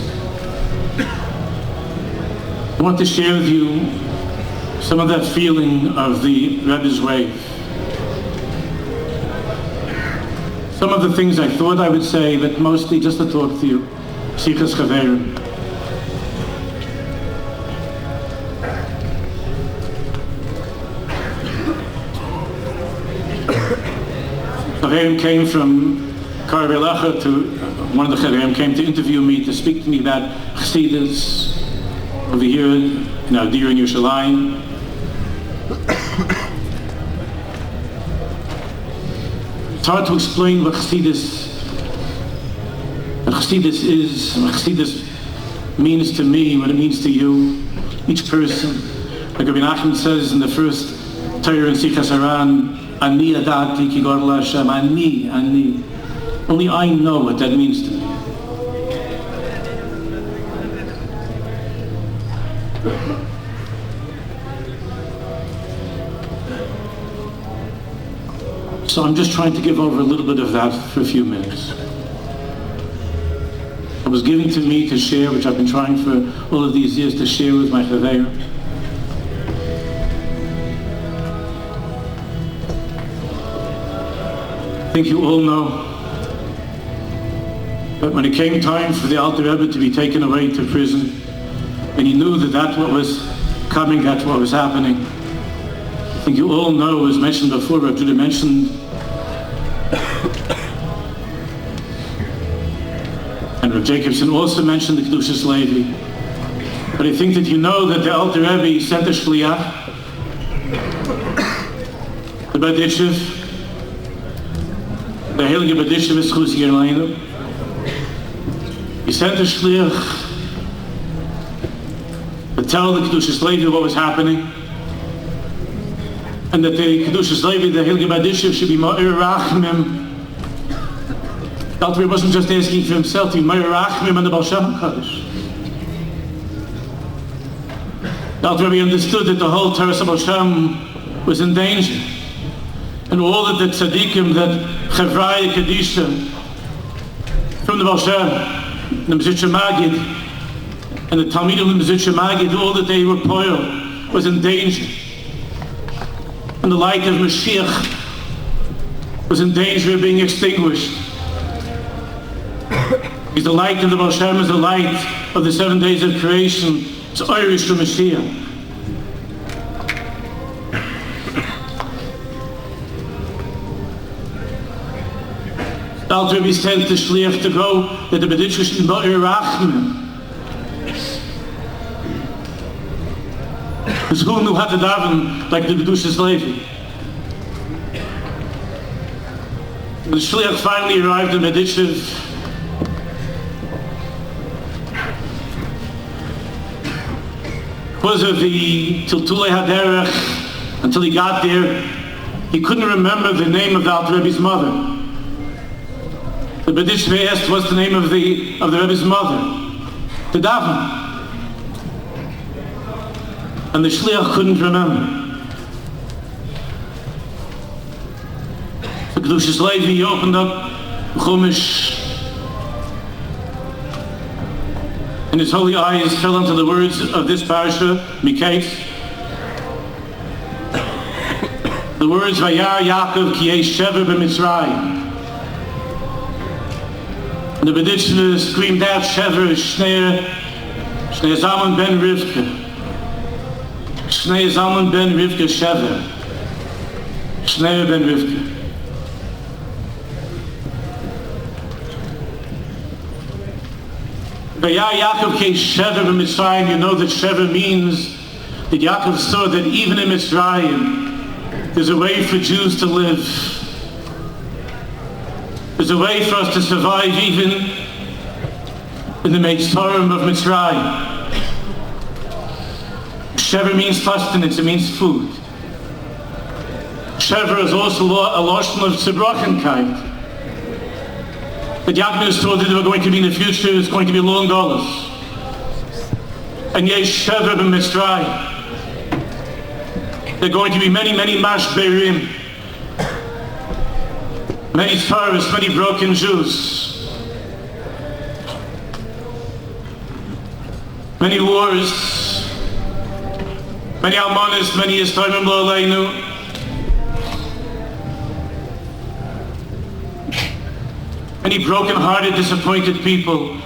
I want to share with you some of that feeling of the Rebbe's wave. Some of the things I thought I would say, but mostly just to talk to you. Sichas Chaverim. Chaverim came from Karvelacha to, one of the Chaverim came to interview me, to speak to me about Chassidus over here in our dear in Yerushalayim. It's hard to explain what Chassidus is, what Chassidus means to me, what it means to you, each person. Like Rabbi Nachman says in the first Torah in Sichas Haran, Ani adati ki gorla Hashem, Ani. Only I know what that means to me. So I'm just trying to give over a little bit of that for a few minutes. It was given to me to share, which I've been trying for all of these years to share with my Chaverim. I think you all know that when it came time for the Alter Rebbe to be taken away to prison, and he knew that that's what was coming, that's what was happening. I think you all know, as mentioned before, Rav Judah mentioned, and Rav Jacobson also mentioned the Kedushas Levi. But I think that you know that the Alter Rebbe sent a shliach, the Badishev, the Heilige Badishev is Chus Yerleinu. He sent a shliach to tell the Kedushas Levi what was happening, and that the Kedushas Levi, the Heilige Badishev, should be Ma'ir Rachmim. The Alter Rebbe wasn't just asking for himself, he Ma'ir Rachmim and the Baal Shem HaKadosh. The Alter Rebbe understood that the whole Torah of Baal Shem was in danger. And all of the tzaddikim, that Chavraya Kedisha, from the Baal Shem, the Mezritcha Magid, and the Talmidim of the Mezritcha Magid, all that they were poil, was in danger. And the light of Mashiach was in danger of being extinguished. Because the light of the Baal Shem is the light of the 7 days of creation. It's Irish to Mashiach. The Alter Rebbe sent the shliach to go that the B'ditcher should be Ba'ir Rachmim. Because who knew how to daven like the Kedushas Levi? The shliach finally arrived in B'ditcher. because of the Tiltulei Haderech, until he got there, he couldn't remember the name of the Alter Rebbe's mother. The B'dishvei asked, what's the name of the Rebbe's mother? The daven. And the Shliach couldn't remember. The Kedushas Levi opened up Chumash, and his holy eyes fell into the words of this parasha, Miketz. The words, Vayar Yaakov ki yesh shever b'Mitzrayim. And the B'dishvei screamed out, Shever, Shnei Zalman ben Rivka. Shnei Zalman ben Rivka Shever. Shnei ben Rivka. Vayar Yaakov ki yesh shever b'Mitzrayim. You know that Shever means that Yaakov saw that even in Mitzrayim, there's a way for Jews to live. There's a way for us to survive even in the Mitzrayim of Mitzrayim. Shever means sustenance, it means food. Shever is also a lashon of Tzibrochenkite. That Yaakov is told that they were going to be in the future, it's going to be long dollars. And yesh shever b'Mitzrayim. There are going to be many mashberim, many terrorists, many broken Jews, many wars, many almanis, many yisraelim lo aleinu. Many broken-hearted, disappointed people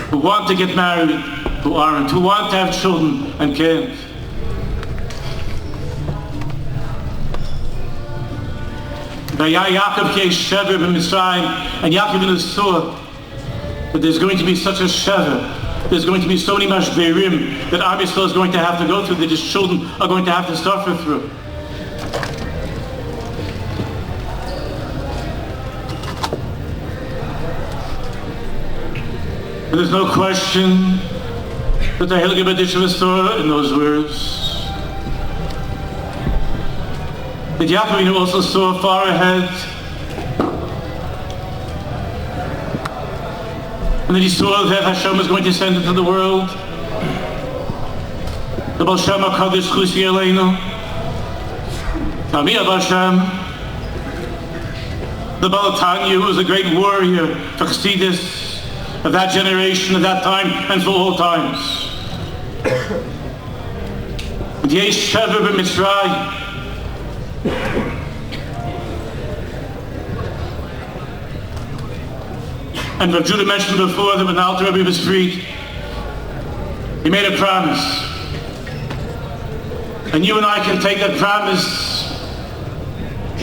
who want to get married, who aren't, who want to have children and can't. And Yaakov saw that there's going to be such a shever, there's going to be so many mashberim that Am Yisrael is going to have to go through, that his children are going to have to suffer through. But there's no question that the Heilige B'dishvei saw in those words. That Yaakov also saw far ahead, and that he saw that Hashem was going to send into the world the Baal Shem HaKadosh Chusi Aleinu, Tami Av Hashem, the Baal Tanya, who was a great warrior for Chassidus of that generation, of that time, and for all times. And Yesh Shever b'Mitzrayim. And Rav Judah mentioned before that when the Alter Rebbe was freed, he made a promise. And you and I can take that promise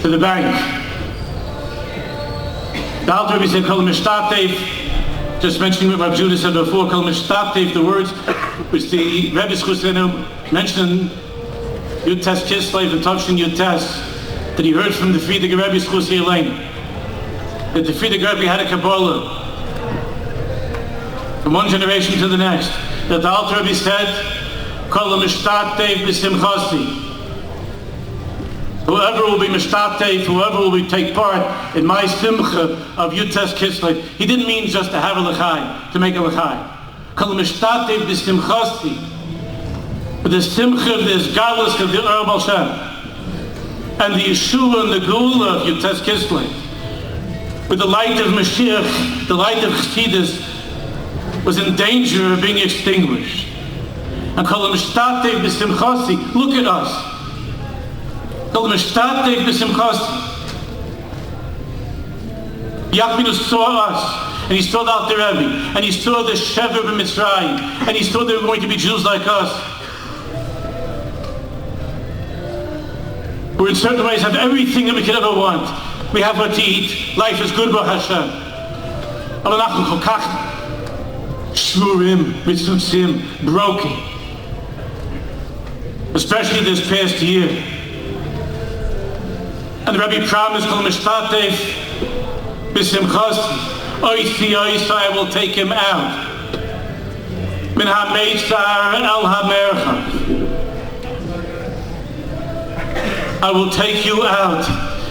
to the bank. The Alter Rebbe said, Kol Mishtatev, just mentioning what Rav Judah said before, Kol Mishtatev, the words which the Rebbe's Chusenu mentioned in Yud Tes Kislev and touching Yud Tes, that he heard from the Friedrich Rebbe's Chusi Aleinu, that the Friedrich Rebbe had a Kabbalah from one generation to the next, that the Alter Rebbe said, Kol Mishtatev b'Simchasi. Whoever will be Mishtatev, whoever will take part in my Simcha of Yud Tes Kislev, he didn't mean just to have a L'chai, to make a L'chai. Kol Mishtatev b'Simchasi. But the Simcha of this Galus of the Baal Shem, and the Yeshua and the Geula of Yud Tes Kislev, with the light of Mashiach, the light of Chassidus, was in danger of being extinguished. And Kol Mishtatev b'Simchasi, look at us. Kol Mishtatev b'Simchasi. Yaakov saw us, and he saw the Alter Rebbe, and he saw the Shever b'Mitzrayim, and he saw there were going to be Jews like us, who in certain ways have everything that we could ever want. We have what to eat. Life is good, Baruch Hashem. Aber nachnu kol kach shvurim, mitzvim, broken. Especially this past year. And the Rebbe promised, Kol Mishtatev b'Simchasi, Oisi, I will take him out. Min ha-meitzar el ha-merchav. I will take you out.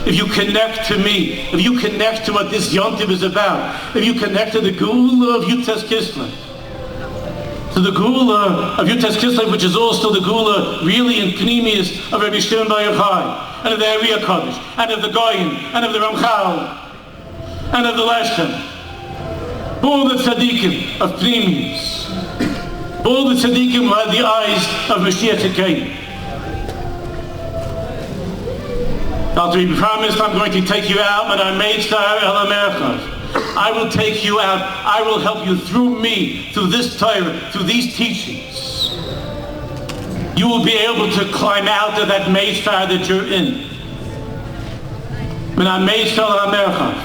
If you connect to me, if you connect to what this Yontiv is about, if you connect to the Geula of Yutes Kislev, to the Geula of Yutes Kislev, which is also the Geula really in Pnimius of Rabbi Shimon Bar Yochai, and of the Ariya Kodesh, and of the Goyin, and of the Ramchal, and of the Leshem, all the Tzaddikim of Pnimius, all the Tzaddikim who had the eyes of Mashiach Tzidkenu. After he promised, I'm going to take you out, but I made Star El Amerchav. I will take you out. I will help you through me, through this Torah, through these teachings. You will be able to climb out of that maze fire that you're in. Min ha-maze El Amerchav.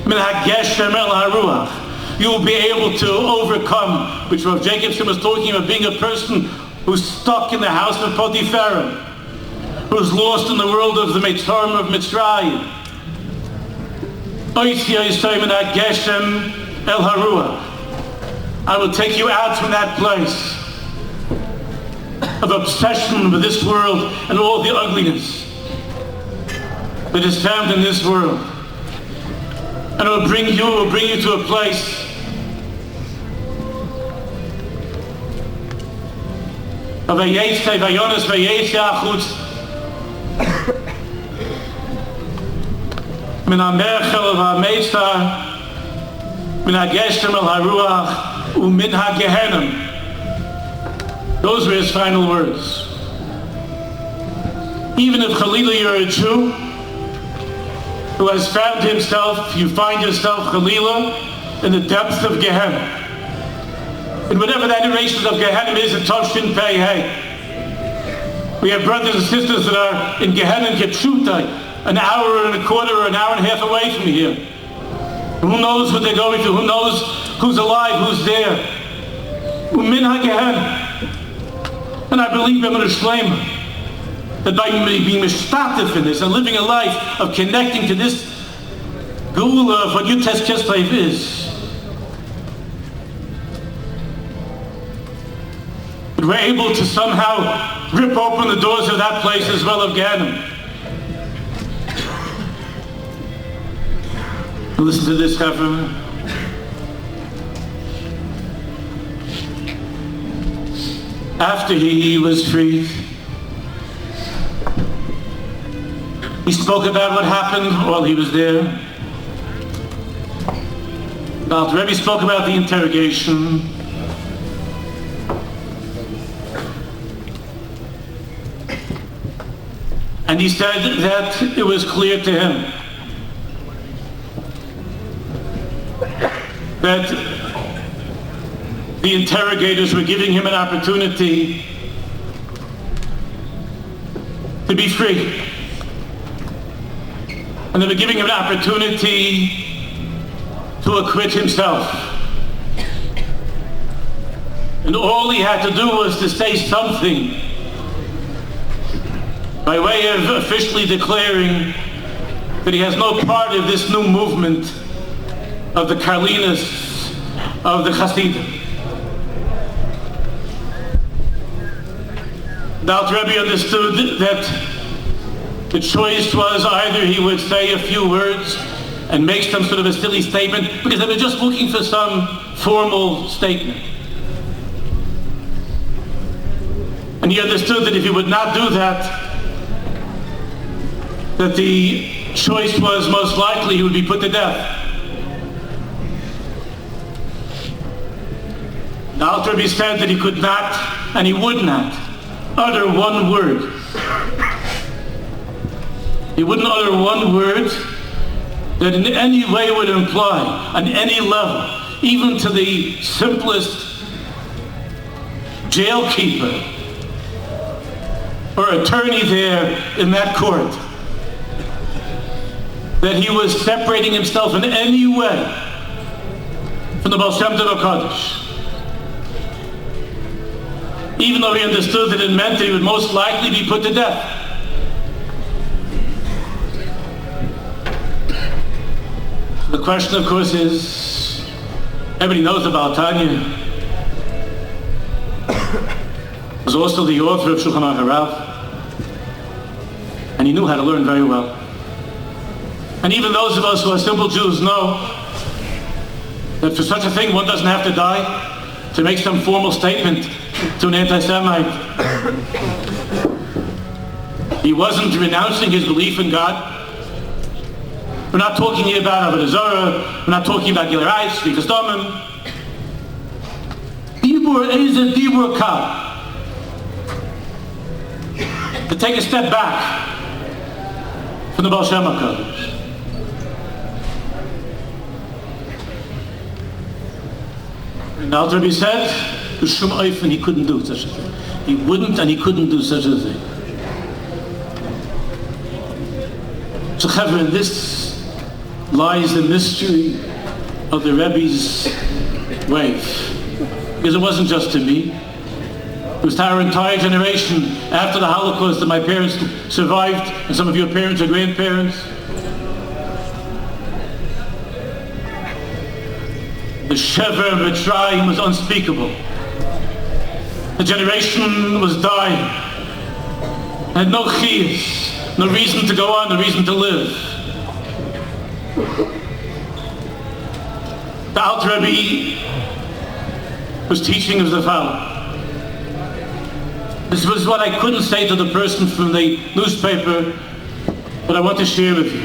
Min ha-geshem El ha-ruach. You will be able to overcome, which Rav Jacobson was talking about, being a person who's stuck in the house of Potiphar, who's lost in the world of the Mitzrayim of Mitzrayim. I will take you out from that place of obsession with this world and all the ugliness that is found in this world. And it will bring you to a place of a Yetzei, Vayonis, Vayetzei Achutz, Min ha-merchel el ha-meitzar, min ha-geshem el ha-ruach, u'min ha-gehenim. Those were his final words. Even if Chalila you're a Jew who has found himself, you find yourself Chalila in the depths of Gehenna. And whatever that iteration of Gehenna is, in Toshin Pei Hey. We have brothers and sisters that are in Gehenna and Ketchutai, an hour and a quarter or an hour and a half away from here. Who knows what they're going through? Who knows who's alive, who's there? Umin ha-Gehenna. And I believe I'm going to shleim that by being mishtatif in this and living a life of connecting to this Geula of what Yutes Kislev is, that we're able to somehow rip open the doors of that place as well of Gehenna. Listen to this, Chevra. After he was freed, he spoke about what happened while he was there. The Rebbe spoke about the interrogation. And he said that it was clear to him that the interrogators were giving him an opportunity to be free. And they were giving him an opportunity to acquit himself. And all he had to do was to say something by way of officially declaring that he has no part of this new movement of the Karlinas, of the Hasidim. The Alter Rebbe understood that the choice was either he would say a few words and make some sort of a silly statement, because they were just looking for some formal statement. And he understood that if he would not do that, that the choice was most likely he would be put to death. The Alter Rebbe said that he could not and he would not utter one word. He wouldn't utter one word that in any way would imply, on any level, even to the simplest jailkeeper or attorney there in that court, that he was separating himself in any way from the Baal Shem Tov HaKadosh. Even though he understood that it meant that he would most likely be put to death. The question, of course, is, everybody knows about Tanya. was also the author of Shulchan Aruch Harav, and he knew how to learn very well. And even those of us who are simple Jews know that for such a thing one doesn't have to die to make some formal statement to an anti-Semite. He wasn't renouncing his belief in God. We're not talking here about Avodah Zarah, we're not talking about Gilei Reis, Shvikas Damim. Dibur Ezer Dibur Kal. To take a step back from the Baal Shem HaKadosh. And Alter Rebbe said, B'shum Oifen, he couldn't do such a thing. He wouldn't and he couldn't do such a thing. So, Chaver, in this lies the mystery of the Rebbe's wave. Because it wasn't just to me. It was to our entire generation after the Holocaust that my parents survived, and some of your parents or grandparents. The Shever Mitzrayim was unspeakable. The generation was dying. Had no chiyus, no reason to go on, no reason to live. The Alter Rebbe was teaching as the follow. This was what I couldn't say to the person from the newspaper, but I want to share with you.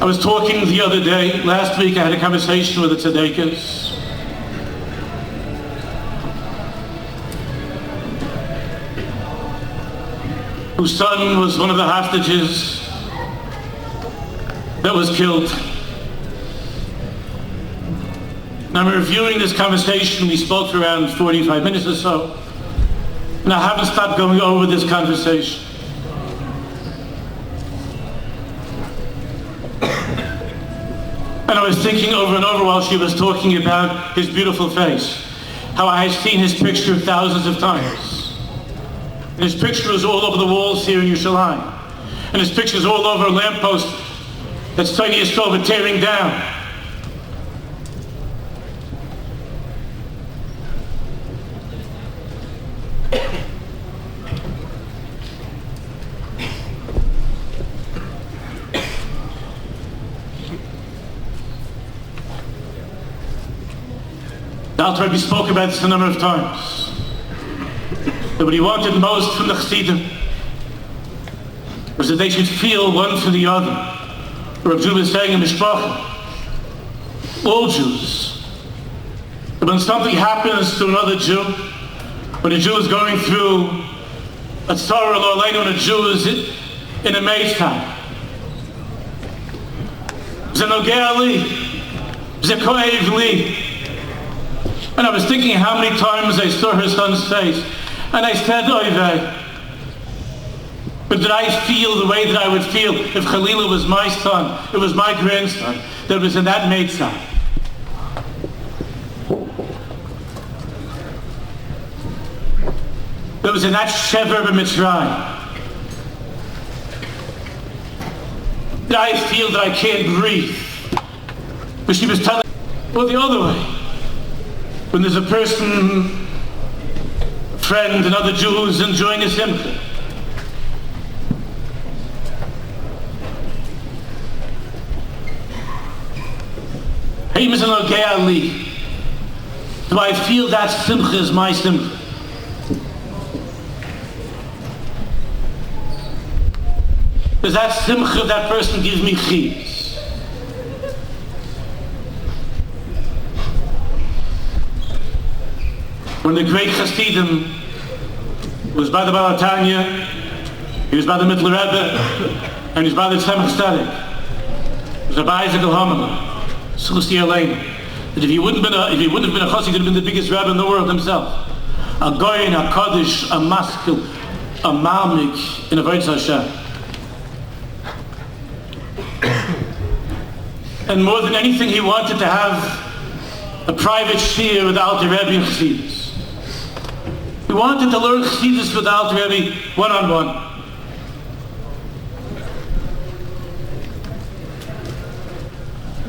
I was talking the other day, last week I had a conversation with the tzaddikas. Whose son was one of the hostages that was killed. And I'm reviewing this conversation. We spoke for around 45 minutes or so. And I haven't stopped going over this conversation. And I was thinking over and over while she was talking about his beautiful face, how I had seen his picture thousands of times. And his picture is all over the walls here in Yerushalayim. And his picture is all over a lamppost that Tiny Yisrael were tearing down. The Alter Rebbe spoke about this a number of times. That what he wanted most from the Chassidim was that they should feel one for the other. Rav Judah was saying in Mishpacha, all Jews, that when something happens to another Jew, when a Jew is going through a tzara lo aleinu, when a Jew is in a maze time, ze nogea li, ze ko'ev li. And I was thinking how many times I saw her son's face, and I said, oy vey. But did I feel the way that I would feel if Khalila was my son, it was my grandson, that was in that meitzah? That was in that Shever b'Mitzrayim. Did I feel that I can't breathe? But she was telling, well, the other way. When there's a person, a friend, another Jew who's enjoying a simcha. Do I feel that simcha is my simcha? Does that simcha of that person give me chiyus? When the great Chassidim was by the Baal Tanya, he was by the Mittler Rebbe, and he was by the Tzemach Tzedek. It was Rabbi Isaac al-Hamala, Suchus Yalein, that if he wouldn't have been a Chassid, he would have been the biggest Rebbe in the world himself. A Goyin, a Kaddish, a Maskil, a Malmik, in a Avodas Hashem. And more than anything, he wanted to have a private shir with the Alter Rebbe and Chassidus. He wanted to learn Chassidus with the Alter Rebbe one-on-one.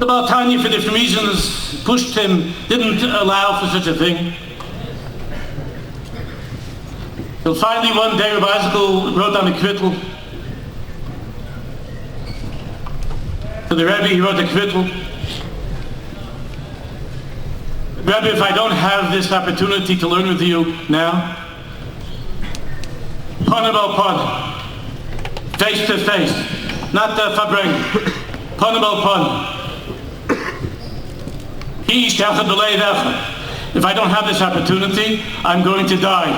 The Baal Tanya, for different reasons, pushed him, didn't allow for such a thing. Till finally one day Rabbi Ezekiel wrote down a kvittel. To the Rebbe, he wrote a kvittel. Rebbe, if I don't have this opportunity to learn with you now, panim al panim, face to face, not the Farbrengen, panim al panim. If I don't have this opportunity, I'm going to die.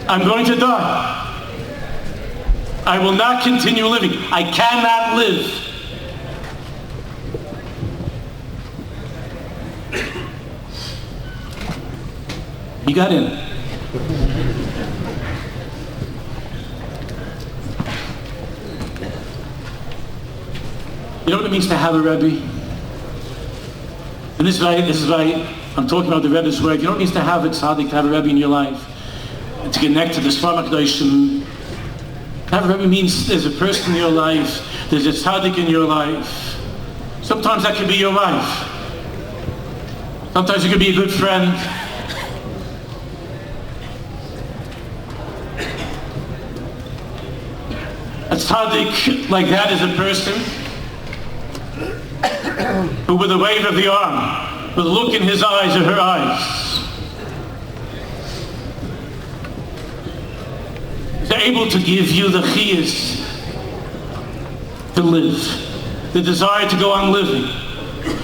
I'm going to die. I will not continue living. I cannot live. He got in. You know what it means to have a Rebbe? And this is why I'm talking about the Rebbe's work. You know what it means to have a tzaddik, to have a Rebbe in your life? To connect to the Sfar HaKadoshim. To have a Rebbe means there's a person in your life, there's a tzaddik in your life. Sometimes that could be your wife. Sometimes it could be a good friend. A tzaddik like that is a person who, with a wave of the arm, with a look in his eyes or her eyes, is able to give you the chiyus to live, the desire to go on living,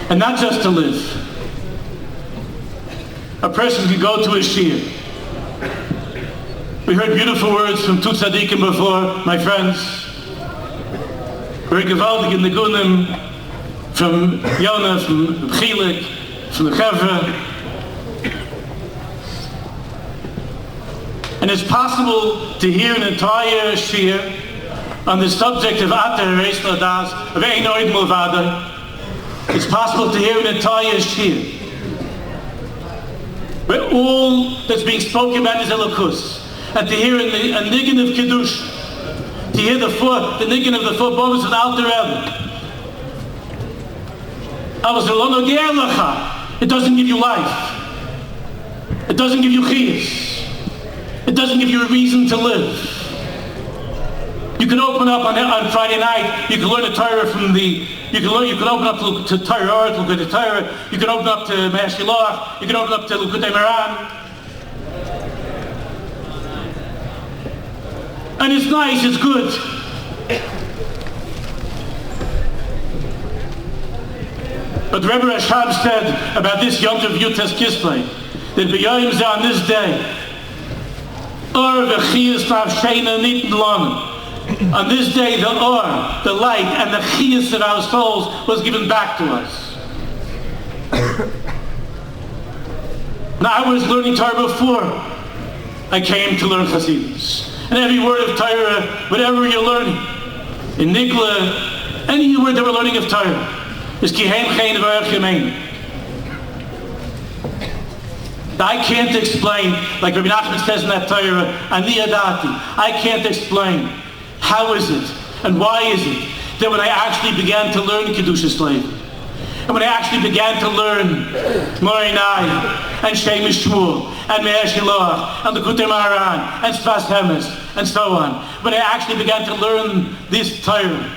and not just to live. A person can go to a shir. We heard beautiful words from two tzaddikim before, my friends. Very gewaldig in the gunim, from Yonah, from Chilik, from the Chevra. And it's possible to hear an entire shir on the subject of Ater Reis Ladas, of Ein Oid Mulvada. It's possible to hear an entire shir where all that's being spoken about is Elokus. And to hear a niggin of Kiddush, to hear the niggin of the four bones of the Alter Rebbe. It doesn't give you life. It doesn't give you chiyus. It doesn't give you a reason to live. You can open up on Friday night. You can learn a Torah from the. You can open up to Torah, to look at the Torah. You can open up to Mischel. You can open up to Lukutei Moran. And it's nice. It's good. But Rebbe Rashab said about this Yom Tov Yutas Kislev, that b'yoyim zeh on this day, or v'chiyas nafsheina nitn lanu. On this day, the or, the light, and the chiyas of our souls was given back to us. Now I was learning Torah before I came to learn Chassidus. And every word of Torah, whatever you're learning, in Nigla, any word that we're learning of Torah, is Kihem Chein V'Arech Yamein. I can't explain, like Rabbi Nachman says in that Torah, Ani Adati, I can't explain how is it and why is it that when I actually began to learn Kedushas Lev, and when I actually began to learn Morinai and Shem Shmuel and Me'er Shiloach and the Lukutei Moharan and Sfas Hemes and so on, when I actually began to learn this Torah,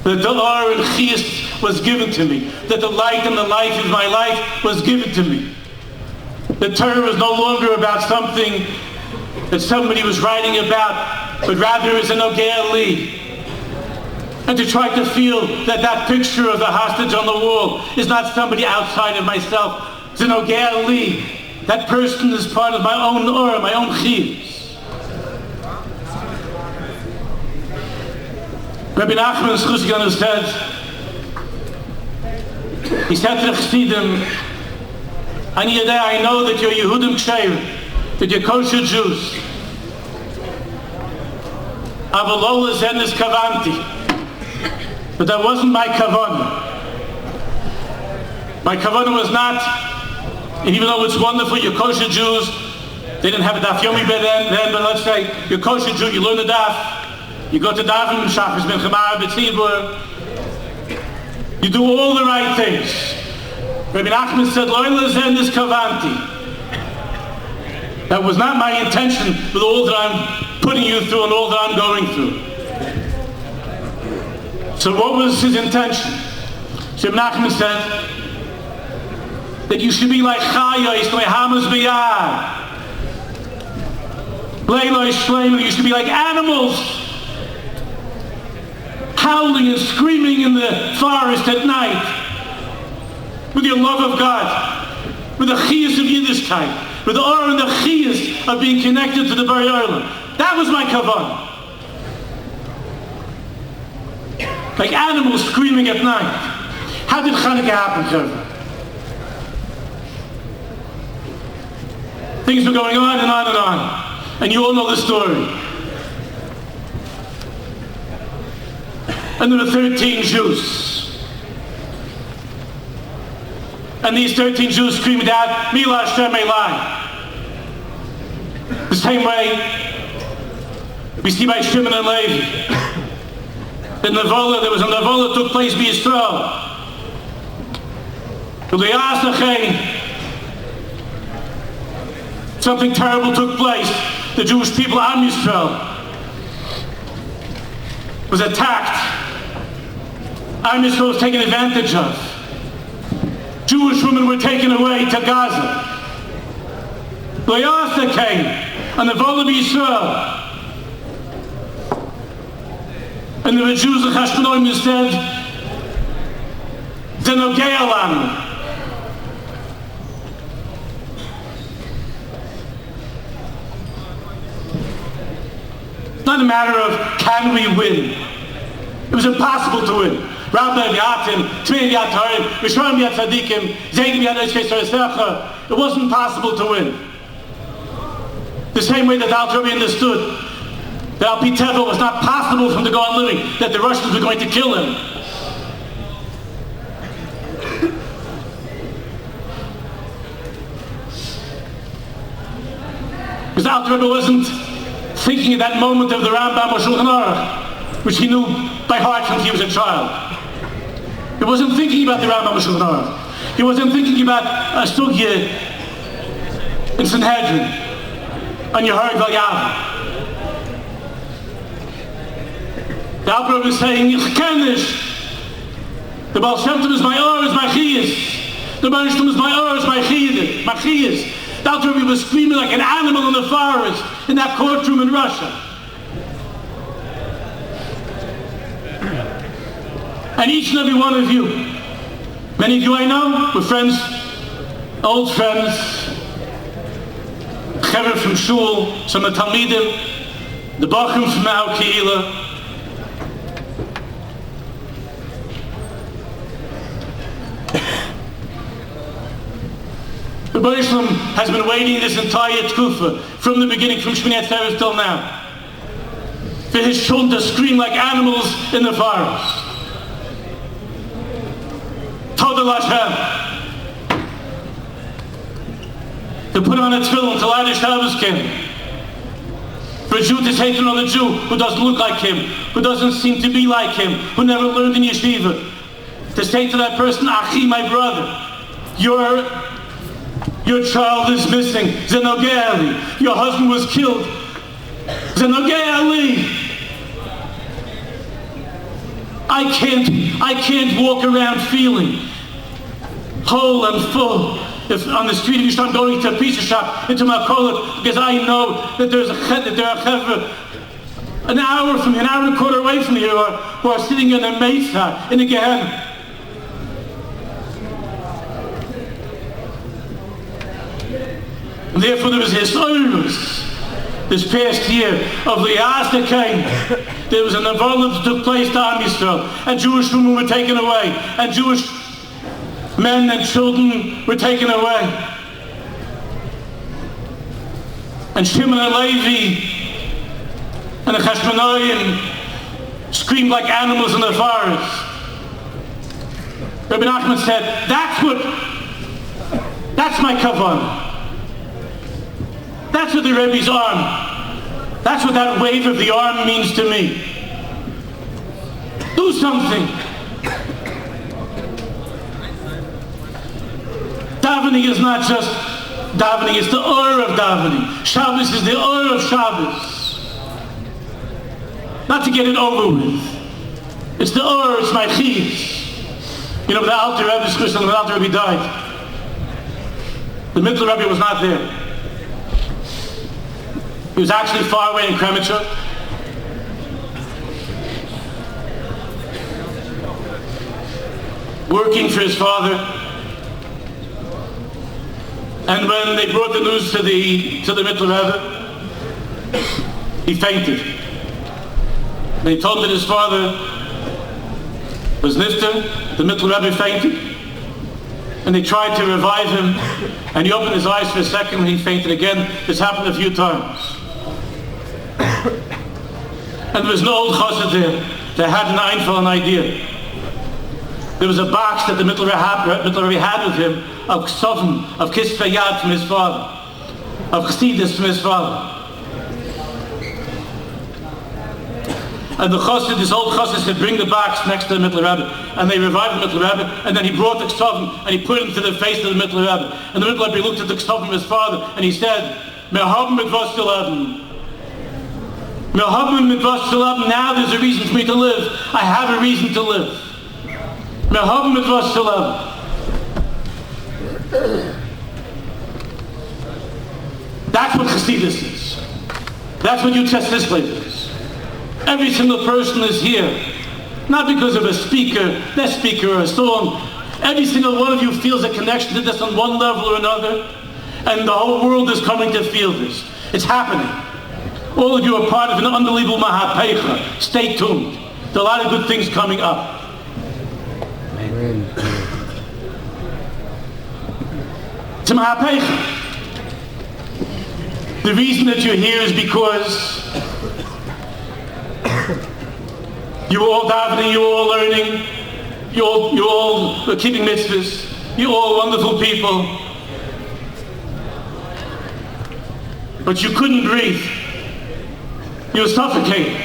that the or and chiyus was given to me, that the light and the life of my life was given to me. The Torah was no longer about something that somebody was writing about, but rather is an Ogea Li. And to try to feel that that picture of the hostage on the wall is not somebody outside of myself, it's an Ogea Li. That person is part of my own or, my own chiyus. Rabbi Nachman Schusigan said, he said to the Chassidim, I know that you're Yehudim Ksheir, that you're kosher Jews. Avalola Zenis Kavanti. But that wasn't my kavanah. My kavanah was not, and even though it's wonderful, you're kosher Jews, they didn't have a daf yomi then, but let's say you're kosher Jew, you learn the daf, You go to daven, shachris mincha b'tzibur. You do all the right things. Rabbi Nachman said, "Lo elazen is kavanti." That was not my intention with all that I'm putting you through and all that I'm going through. So what was his intention? So Rabbi Nachman said that you should be like chayos, like hamas b'yar. Leiloi shleimu, you should be like animals, howling and screaming in the forest at night with your love of God, with the chiyus of Yiddishkeit, with the awe and the chiyus of being connected to the Bari Olam. That was my kavanah. Like animals screaming at night. How did Chanukah happen, Chevra? Things were going on and on and on. And you all know the story. And there were 13 Jews. And these 13 Jews screamed out, Mila Hashem Elai. The same way we see by Shimon and Levi. The Nevola, there was a Nevola took place by Yisrael. Something terrible took place. The Jewish people, Am Yisrael, was attacked. Am Yisrael was taken advantage of. Jewish women were taken away to Gaza. Loyasa came, and the Vola Yisrael. And there were Jews of Hashmonaim who said, Zenogei Alanu. It's not a matter of can we win. It was impossible to win. Rabbi Yatim, Tmei Yatarim, Rishon Yatzadikim, Zegim Yadeshkei Soresecha. It wasn't possible to win. The same way that Al Trabi understood that Al Pi Tevel was not possible for him to go on living, that the Russians were going to kill him. Because Al Trabi wasn't thinking of that moment of the Rambam or Shulchan Aruch, which he knew by heart since he was a child. He wasn't thinking about the Rambam or Shulchan Aruch. He wasn't thinking about a sugya in Sanhedrin on Yehorid Valyava. The Alpha was saying, Ich kenish. The Baal Shem Tov is my or, is my chiyas. The Baal Shem Tov is my or, is my chiyas. The Alpha was screaming like an animal in the forest in that courtroom in Russia. And each and every one of you, many of you I know, were friends, old friends, Chaver from Shul, some of the Talmidim, the Bachim from our Kehillah. The Baruch Shalom has been waiting this entire tkufa, from the beginning, from Shmini Atzeres till now, for his children to scream like animals in the forest. Toda Lashem. To put on a tefillin, to light a Shabbos king. For a Jew to say to another Jew who doesn't look like him, who doesn't seem to be like him, who never learned in yeshiva, to say to that person, Achi, my brother, your child is missing. Zenogei Ali. Your husband was killed. Zenogei Ali. I can't walk around feeling whole and full if on the street of Yisrael I'm going to a pizza shop, into my kollel, because I know that there are chevra an hour from here, an hour and a quarter away from here, who are sitting in a mesa, in a Gehenna. And therefore there was historians this past year of the Yasta came. There was a Nevola that took place to Am Yisrael, and Jewish women were taken away, and Jewish men and children were taken away. And Shimon and Levi and the Chashmonaim screamed like animals in the forest. Rabbi Nachman said, that's my kavanah. That's what the Rebbe's arm, that's what that wave of the arm means to me. Do something. Davening is not just davening, it's the aura of davening. Shabbos is the aura of Shabbos. Not to get it over with. It's the aura, it's my chiyus. You know, the Alter Rebbe's Christian, when the Alter Rebbe died, the Middle Rebbe was not there. He was actually far away in Kremenchuk. Working for his father. And when they brought the news to the Middle Rebbe, he fainted. They told that his father was nifter. The Middle Rebbe fainted. And they tried to revive him, and he opened his eyes for a second and he fainted again. This happened a few times. And there was no old chassid there that had an idea. There was a box that the Middle Rebbe had with him of ksovim, of Kislev from his father, of chassidus from his father. And the chassid, this old chassid, said, bring the box next to the Middle Rebbe. And they revived the Middle Rebbe, and then he brought the ksovim and he put it into the face of the Middle Rebbe. And the Middle Rebbe looked at the ksovim of his father and he said, Mehabim mit was til haben. Mehabim mit was til haben. Now there's a reason for me to live. I have a reason to live. Mehabim mit was til haben. That's what chassidus is. That's what you test this place is. Every single person is here, not because of a speaker, that speaker or a song. Every single one of you feels a connection to this on one level or another, and the whole world is coming to feel this. It's happening. All of you are part of an unbelievable mahapecha. Stay tuned. There are a lot of good things coming up. Amen. It's a mahapecha. The reason that you're here is because you were all davening, you were all learning, you all were keeping mitzvahs, you're all wonderful people. But you couldn't breathe. You were suffocating.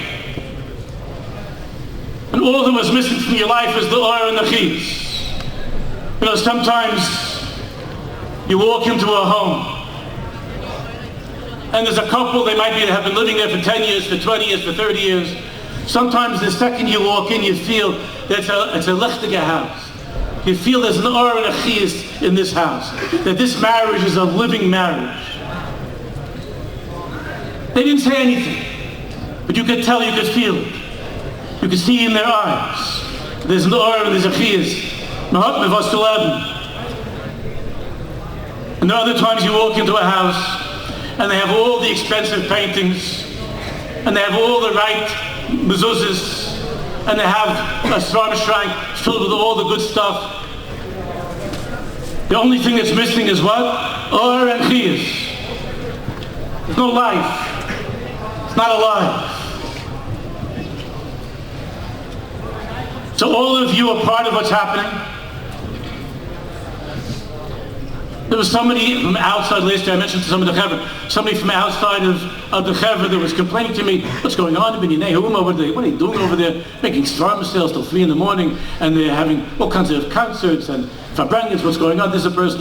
And all that was missing from your life is the oil and the chiyus. You know, sometimes you walk into a home and there's a couple, they have been living there for 10 years, for 20 years, for 30 years. Sometimes the second you walk in, you feel that it's a lechtige house. You feel there's an aura and a chiyus in this house. That this marriage is a living marriage. They didn't say anything, but you could tell, you could feel it. You could see in their eyes. There's an aura and there's a chiyus. And there are other times you walk into a house and they have all the expensive paintings and they have all the right mezuzahs, and they have a svarm shrine filled with all the good stuff. The only thing that's missing is what? Or and chiyus. There's no life. It's not alive. So all of you are part of what's happening. There was somebody from outside last year, I mentioned to some of the chevra, somebody from outside of the chevra that was complaining to me, what's going on in Binyanei Huma, what are they doing over there, making svarma sales till 3 in the morning, and they're having all kinds of concerts and Farbrengen, what's going on? There's a person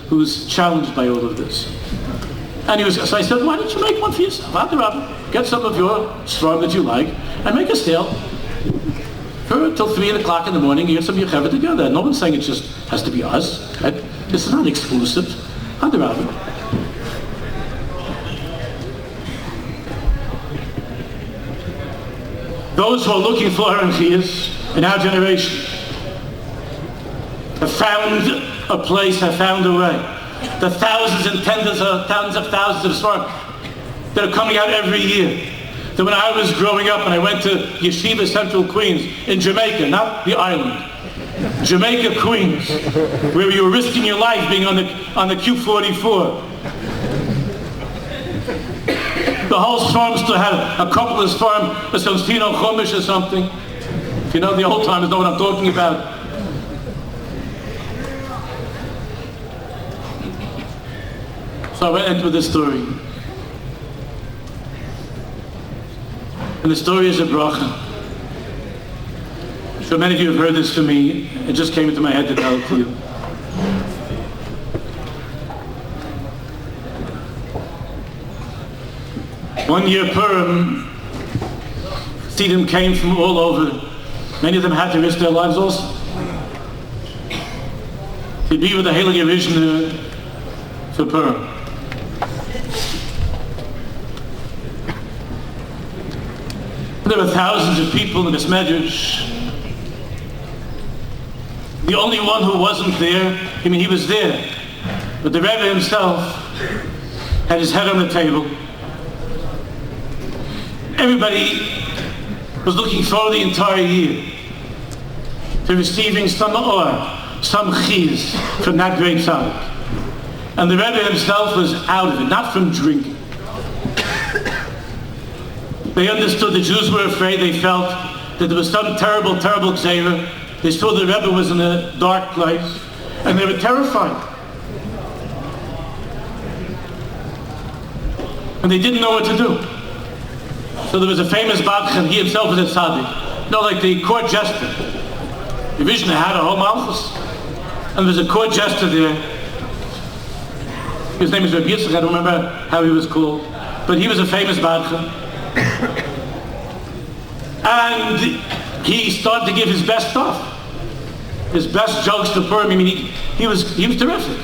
who's challenged by all of this. And so I said, why don't you make one for yourself? Get some of your svarma that you like, and make a sale for till 3 o'clock in the morning, you get some of your chevra together. No one's saying it just has to be us. Right? This is not exclusive. Those who are looking for her and chiyus in our generation have found a place, have found a way. The thousands and tens of thousands of svarim that are coming out every year. That when I was growing up and I went to Yeshiva Central Queens in Jamaica, not the island, Jamaica, Queens, where you were risking your life being on the Q44. The whole farm still had a couple of farm, a Sostino Chumash or something. If you know the old timers know what I'm talking about. So I went into this story. And the story is a bracha. So many of you have heard this from me. It just came into my head to tell it to you. One year Purim, Chassidim came from all over. Many of them had to risk their lives also to be with the Heilige Rishner for Purim. There were thousands of people in this medrash. The only one who wasn't there, I mean, he was there, but the Rebbe himself had his head on the table. Everybody was looking forward the entire year to receiving some or some chiz from that great tzaddik. And the Rebbe himself was out of it, not from drinking. They understood the Jews were afraid. They felt that there was some terrible, terrible gzeira. They saw the Rebbe was in a dark place, and they were terrified. And they didn't know what to do. So there was a famous Badchan, he himself was a tzaddik. You know, like the court jester. The Rishna had a whole malchus. And there was a court jester there. His name is Rabbi Yitzchak, I don't remember how he was called. But he was a famous Badchan. And he started to give his best stuff. His best jokes to Purim. I mean, he was terrific.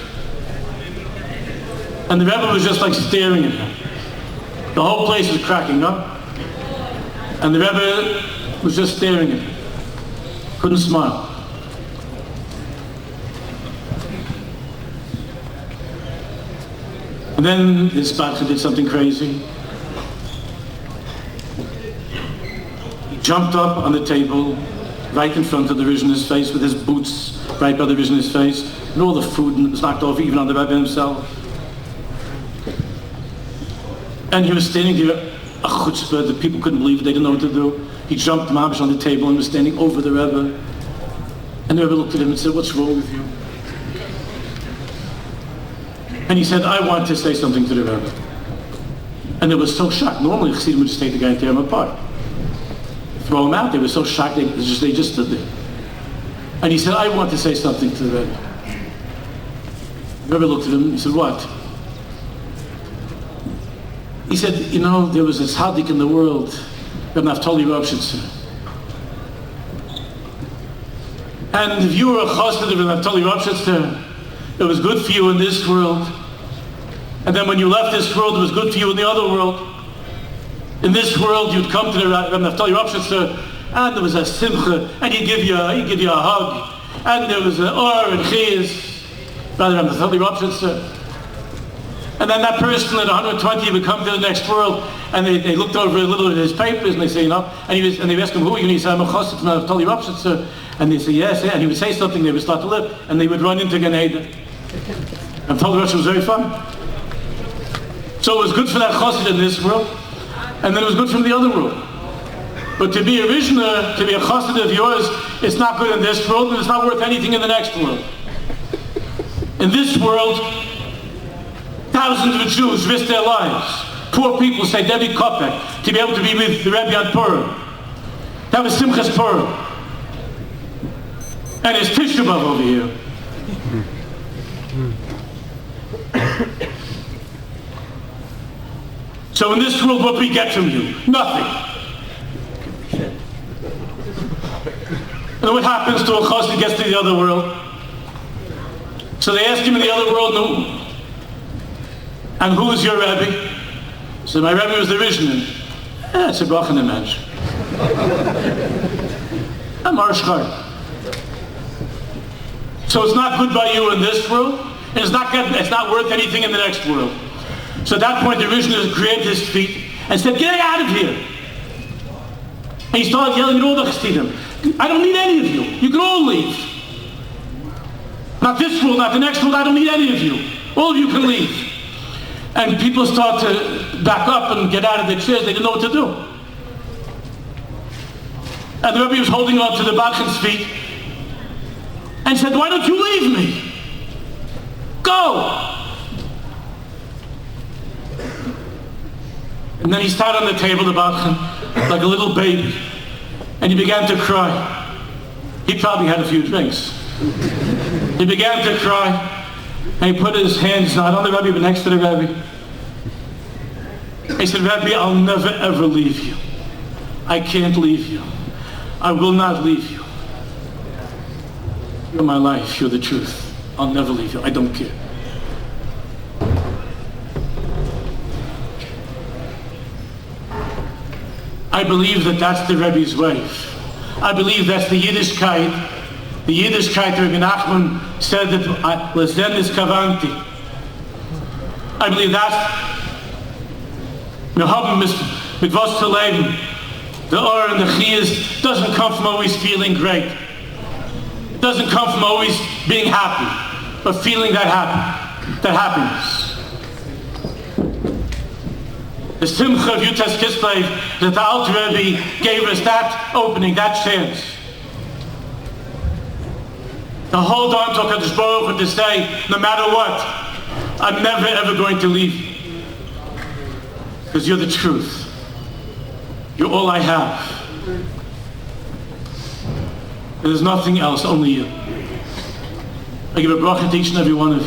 And the Rebbe was just like staring at him. The whole place was cracking up. And the Rebbe was just staring at him. Couldn't smile. And then this Badchan did something crazy. He jumped up on the table right in front of the Rishner's face with his boots right by the Rishner's face, and all the food was knocked off even on the Rebbe himself. And he was standing there, a chutzpah, the people couldn't believe it, they didn't know what to do. He jumped mamish on the table and was standing over the Rebbe. And the Rebbe looked at him and said, "What's wrong with you?" And he said, "I want to say something to the Rebbe." And they were so shocked. Normally Chassidim would just take the guy and tear him apart. Throw him out. They were so shocked, they just stood there. And he said, "I want to say something to the Rebbe." The Rebbe looked at him and he said, "What?" He said, "You know, there was a tzaddik in the world, Reb Naftali Ropshitzer. And if you were a chassid of Reb Naftali Ropshitzer, it was good for you in this world. And then when you left this world, it was good for you in the other world. In this world, you'd come to the Reb Naftali Ropshitzer, and there was a simcha, and he'd give you a hug, and there was an or and chiz, rather Reb Naftali Ropshitzer. And then that person at 120 would come to the next world, and they looked over a little at his papers, and they say, you know, and they asked him, who are you? And he said, I'm a chassid from Naftali Ropshitzer. And they say, yes, yeah. And he would say something, they would start to live, and they would run into Gan Eden. And Naftali Ropshitzer was very fun. So it was good for that chassid in this world, and then it was good from the other world. But to be a Rishner, to be a chassid of yours, it's not good in this world, and it's not worth anything in the next world. In this world, thousands of Jews risked their lives. Poor people say Debbie Kopek to be able to be with the Rebbe on Purim. That was Simchas Purim. And it's Tisha B'Av over here. So in this world, what we get from you? Nothing. And then what happens to a chassid who gets to the other world? So they ask him in the other world, no. And who is your Rebbe? So my Rebbe was the Rishner. It's a brach in the mensch. I'm Arshchar. So it's not good by you in this world, and it's not worth anything in the next world. So at that point, the Rishner grabbed his feet and said, get out of here. And he started yelling at all the Chassidim, I don't need any of you. You can all leave. Not this world, not the next world, I don't need any of you. All of you can leave. And people start to back up and get out of their chairs. They didn't know what to do. And the Rebbe was holding on to the Badchan's feet and said, why don't you leave me? Go! And then he sat on the table, the Badchan, like a little baby. And he began to cry. He probably had a few drinks. He began to cry, and he put his hands not on the Rebbe, but next to the Rebbe. He said, Rebbe, I'll never ever leave you. I can't leave you. I will not leave you. You're my life, you're the truth. I'll never leave you, I don't care. I believe that that's the Rebbe's way. I believe that's the Yiddishkeit. The Yiddishkeit, Rebbe Nachman said that Lezen is Kavanti. I believe that's Mehabim Mikvos to Leben. The Or and the Chiyas doesn't come from always feeling great. It doesn't come from always being happy, but feeling that happiness. The Simcha of Yutas Kislev, that the Alter Rebbe gave us that opening, that chance. To hold on to HaKadosh Baruch Hu, to say, no matter what, I'm never ever going to leave you. Because you're the truth. You're all I have. There's nothing else, only you. I give a bracha to each and every one of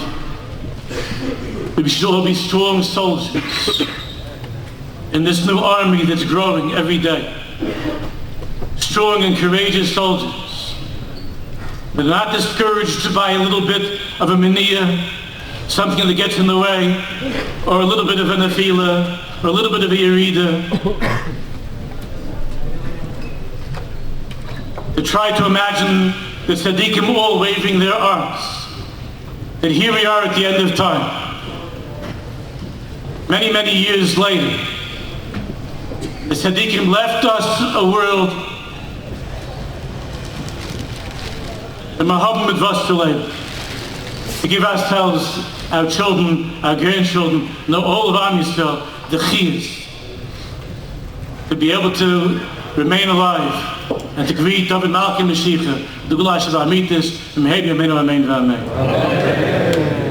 you. We should all be strong soldiers in this new army that's growing every day. Strong and courageous soldiers. They're not discouraged by a little bit of a mania, something that gets in the way, or a little bit of an afila, or a little bit of a yerida. To try to imagine the tzaddikim all waving their arms. That here we are at the end of time. Many, many years later, the tzaddikim left us a world, the Mahabim Midvas to give ourselves, our children, our grandchildren, no, all of Am Yisrael, the chiyas, to be able to remain alive and to greet David Malki Mashiach, the Gula Shabbat Mitis, and Mehebi Amenu Amen V'Amen.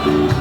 Amen.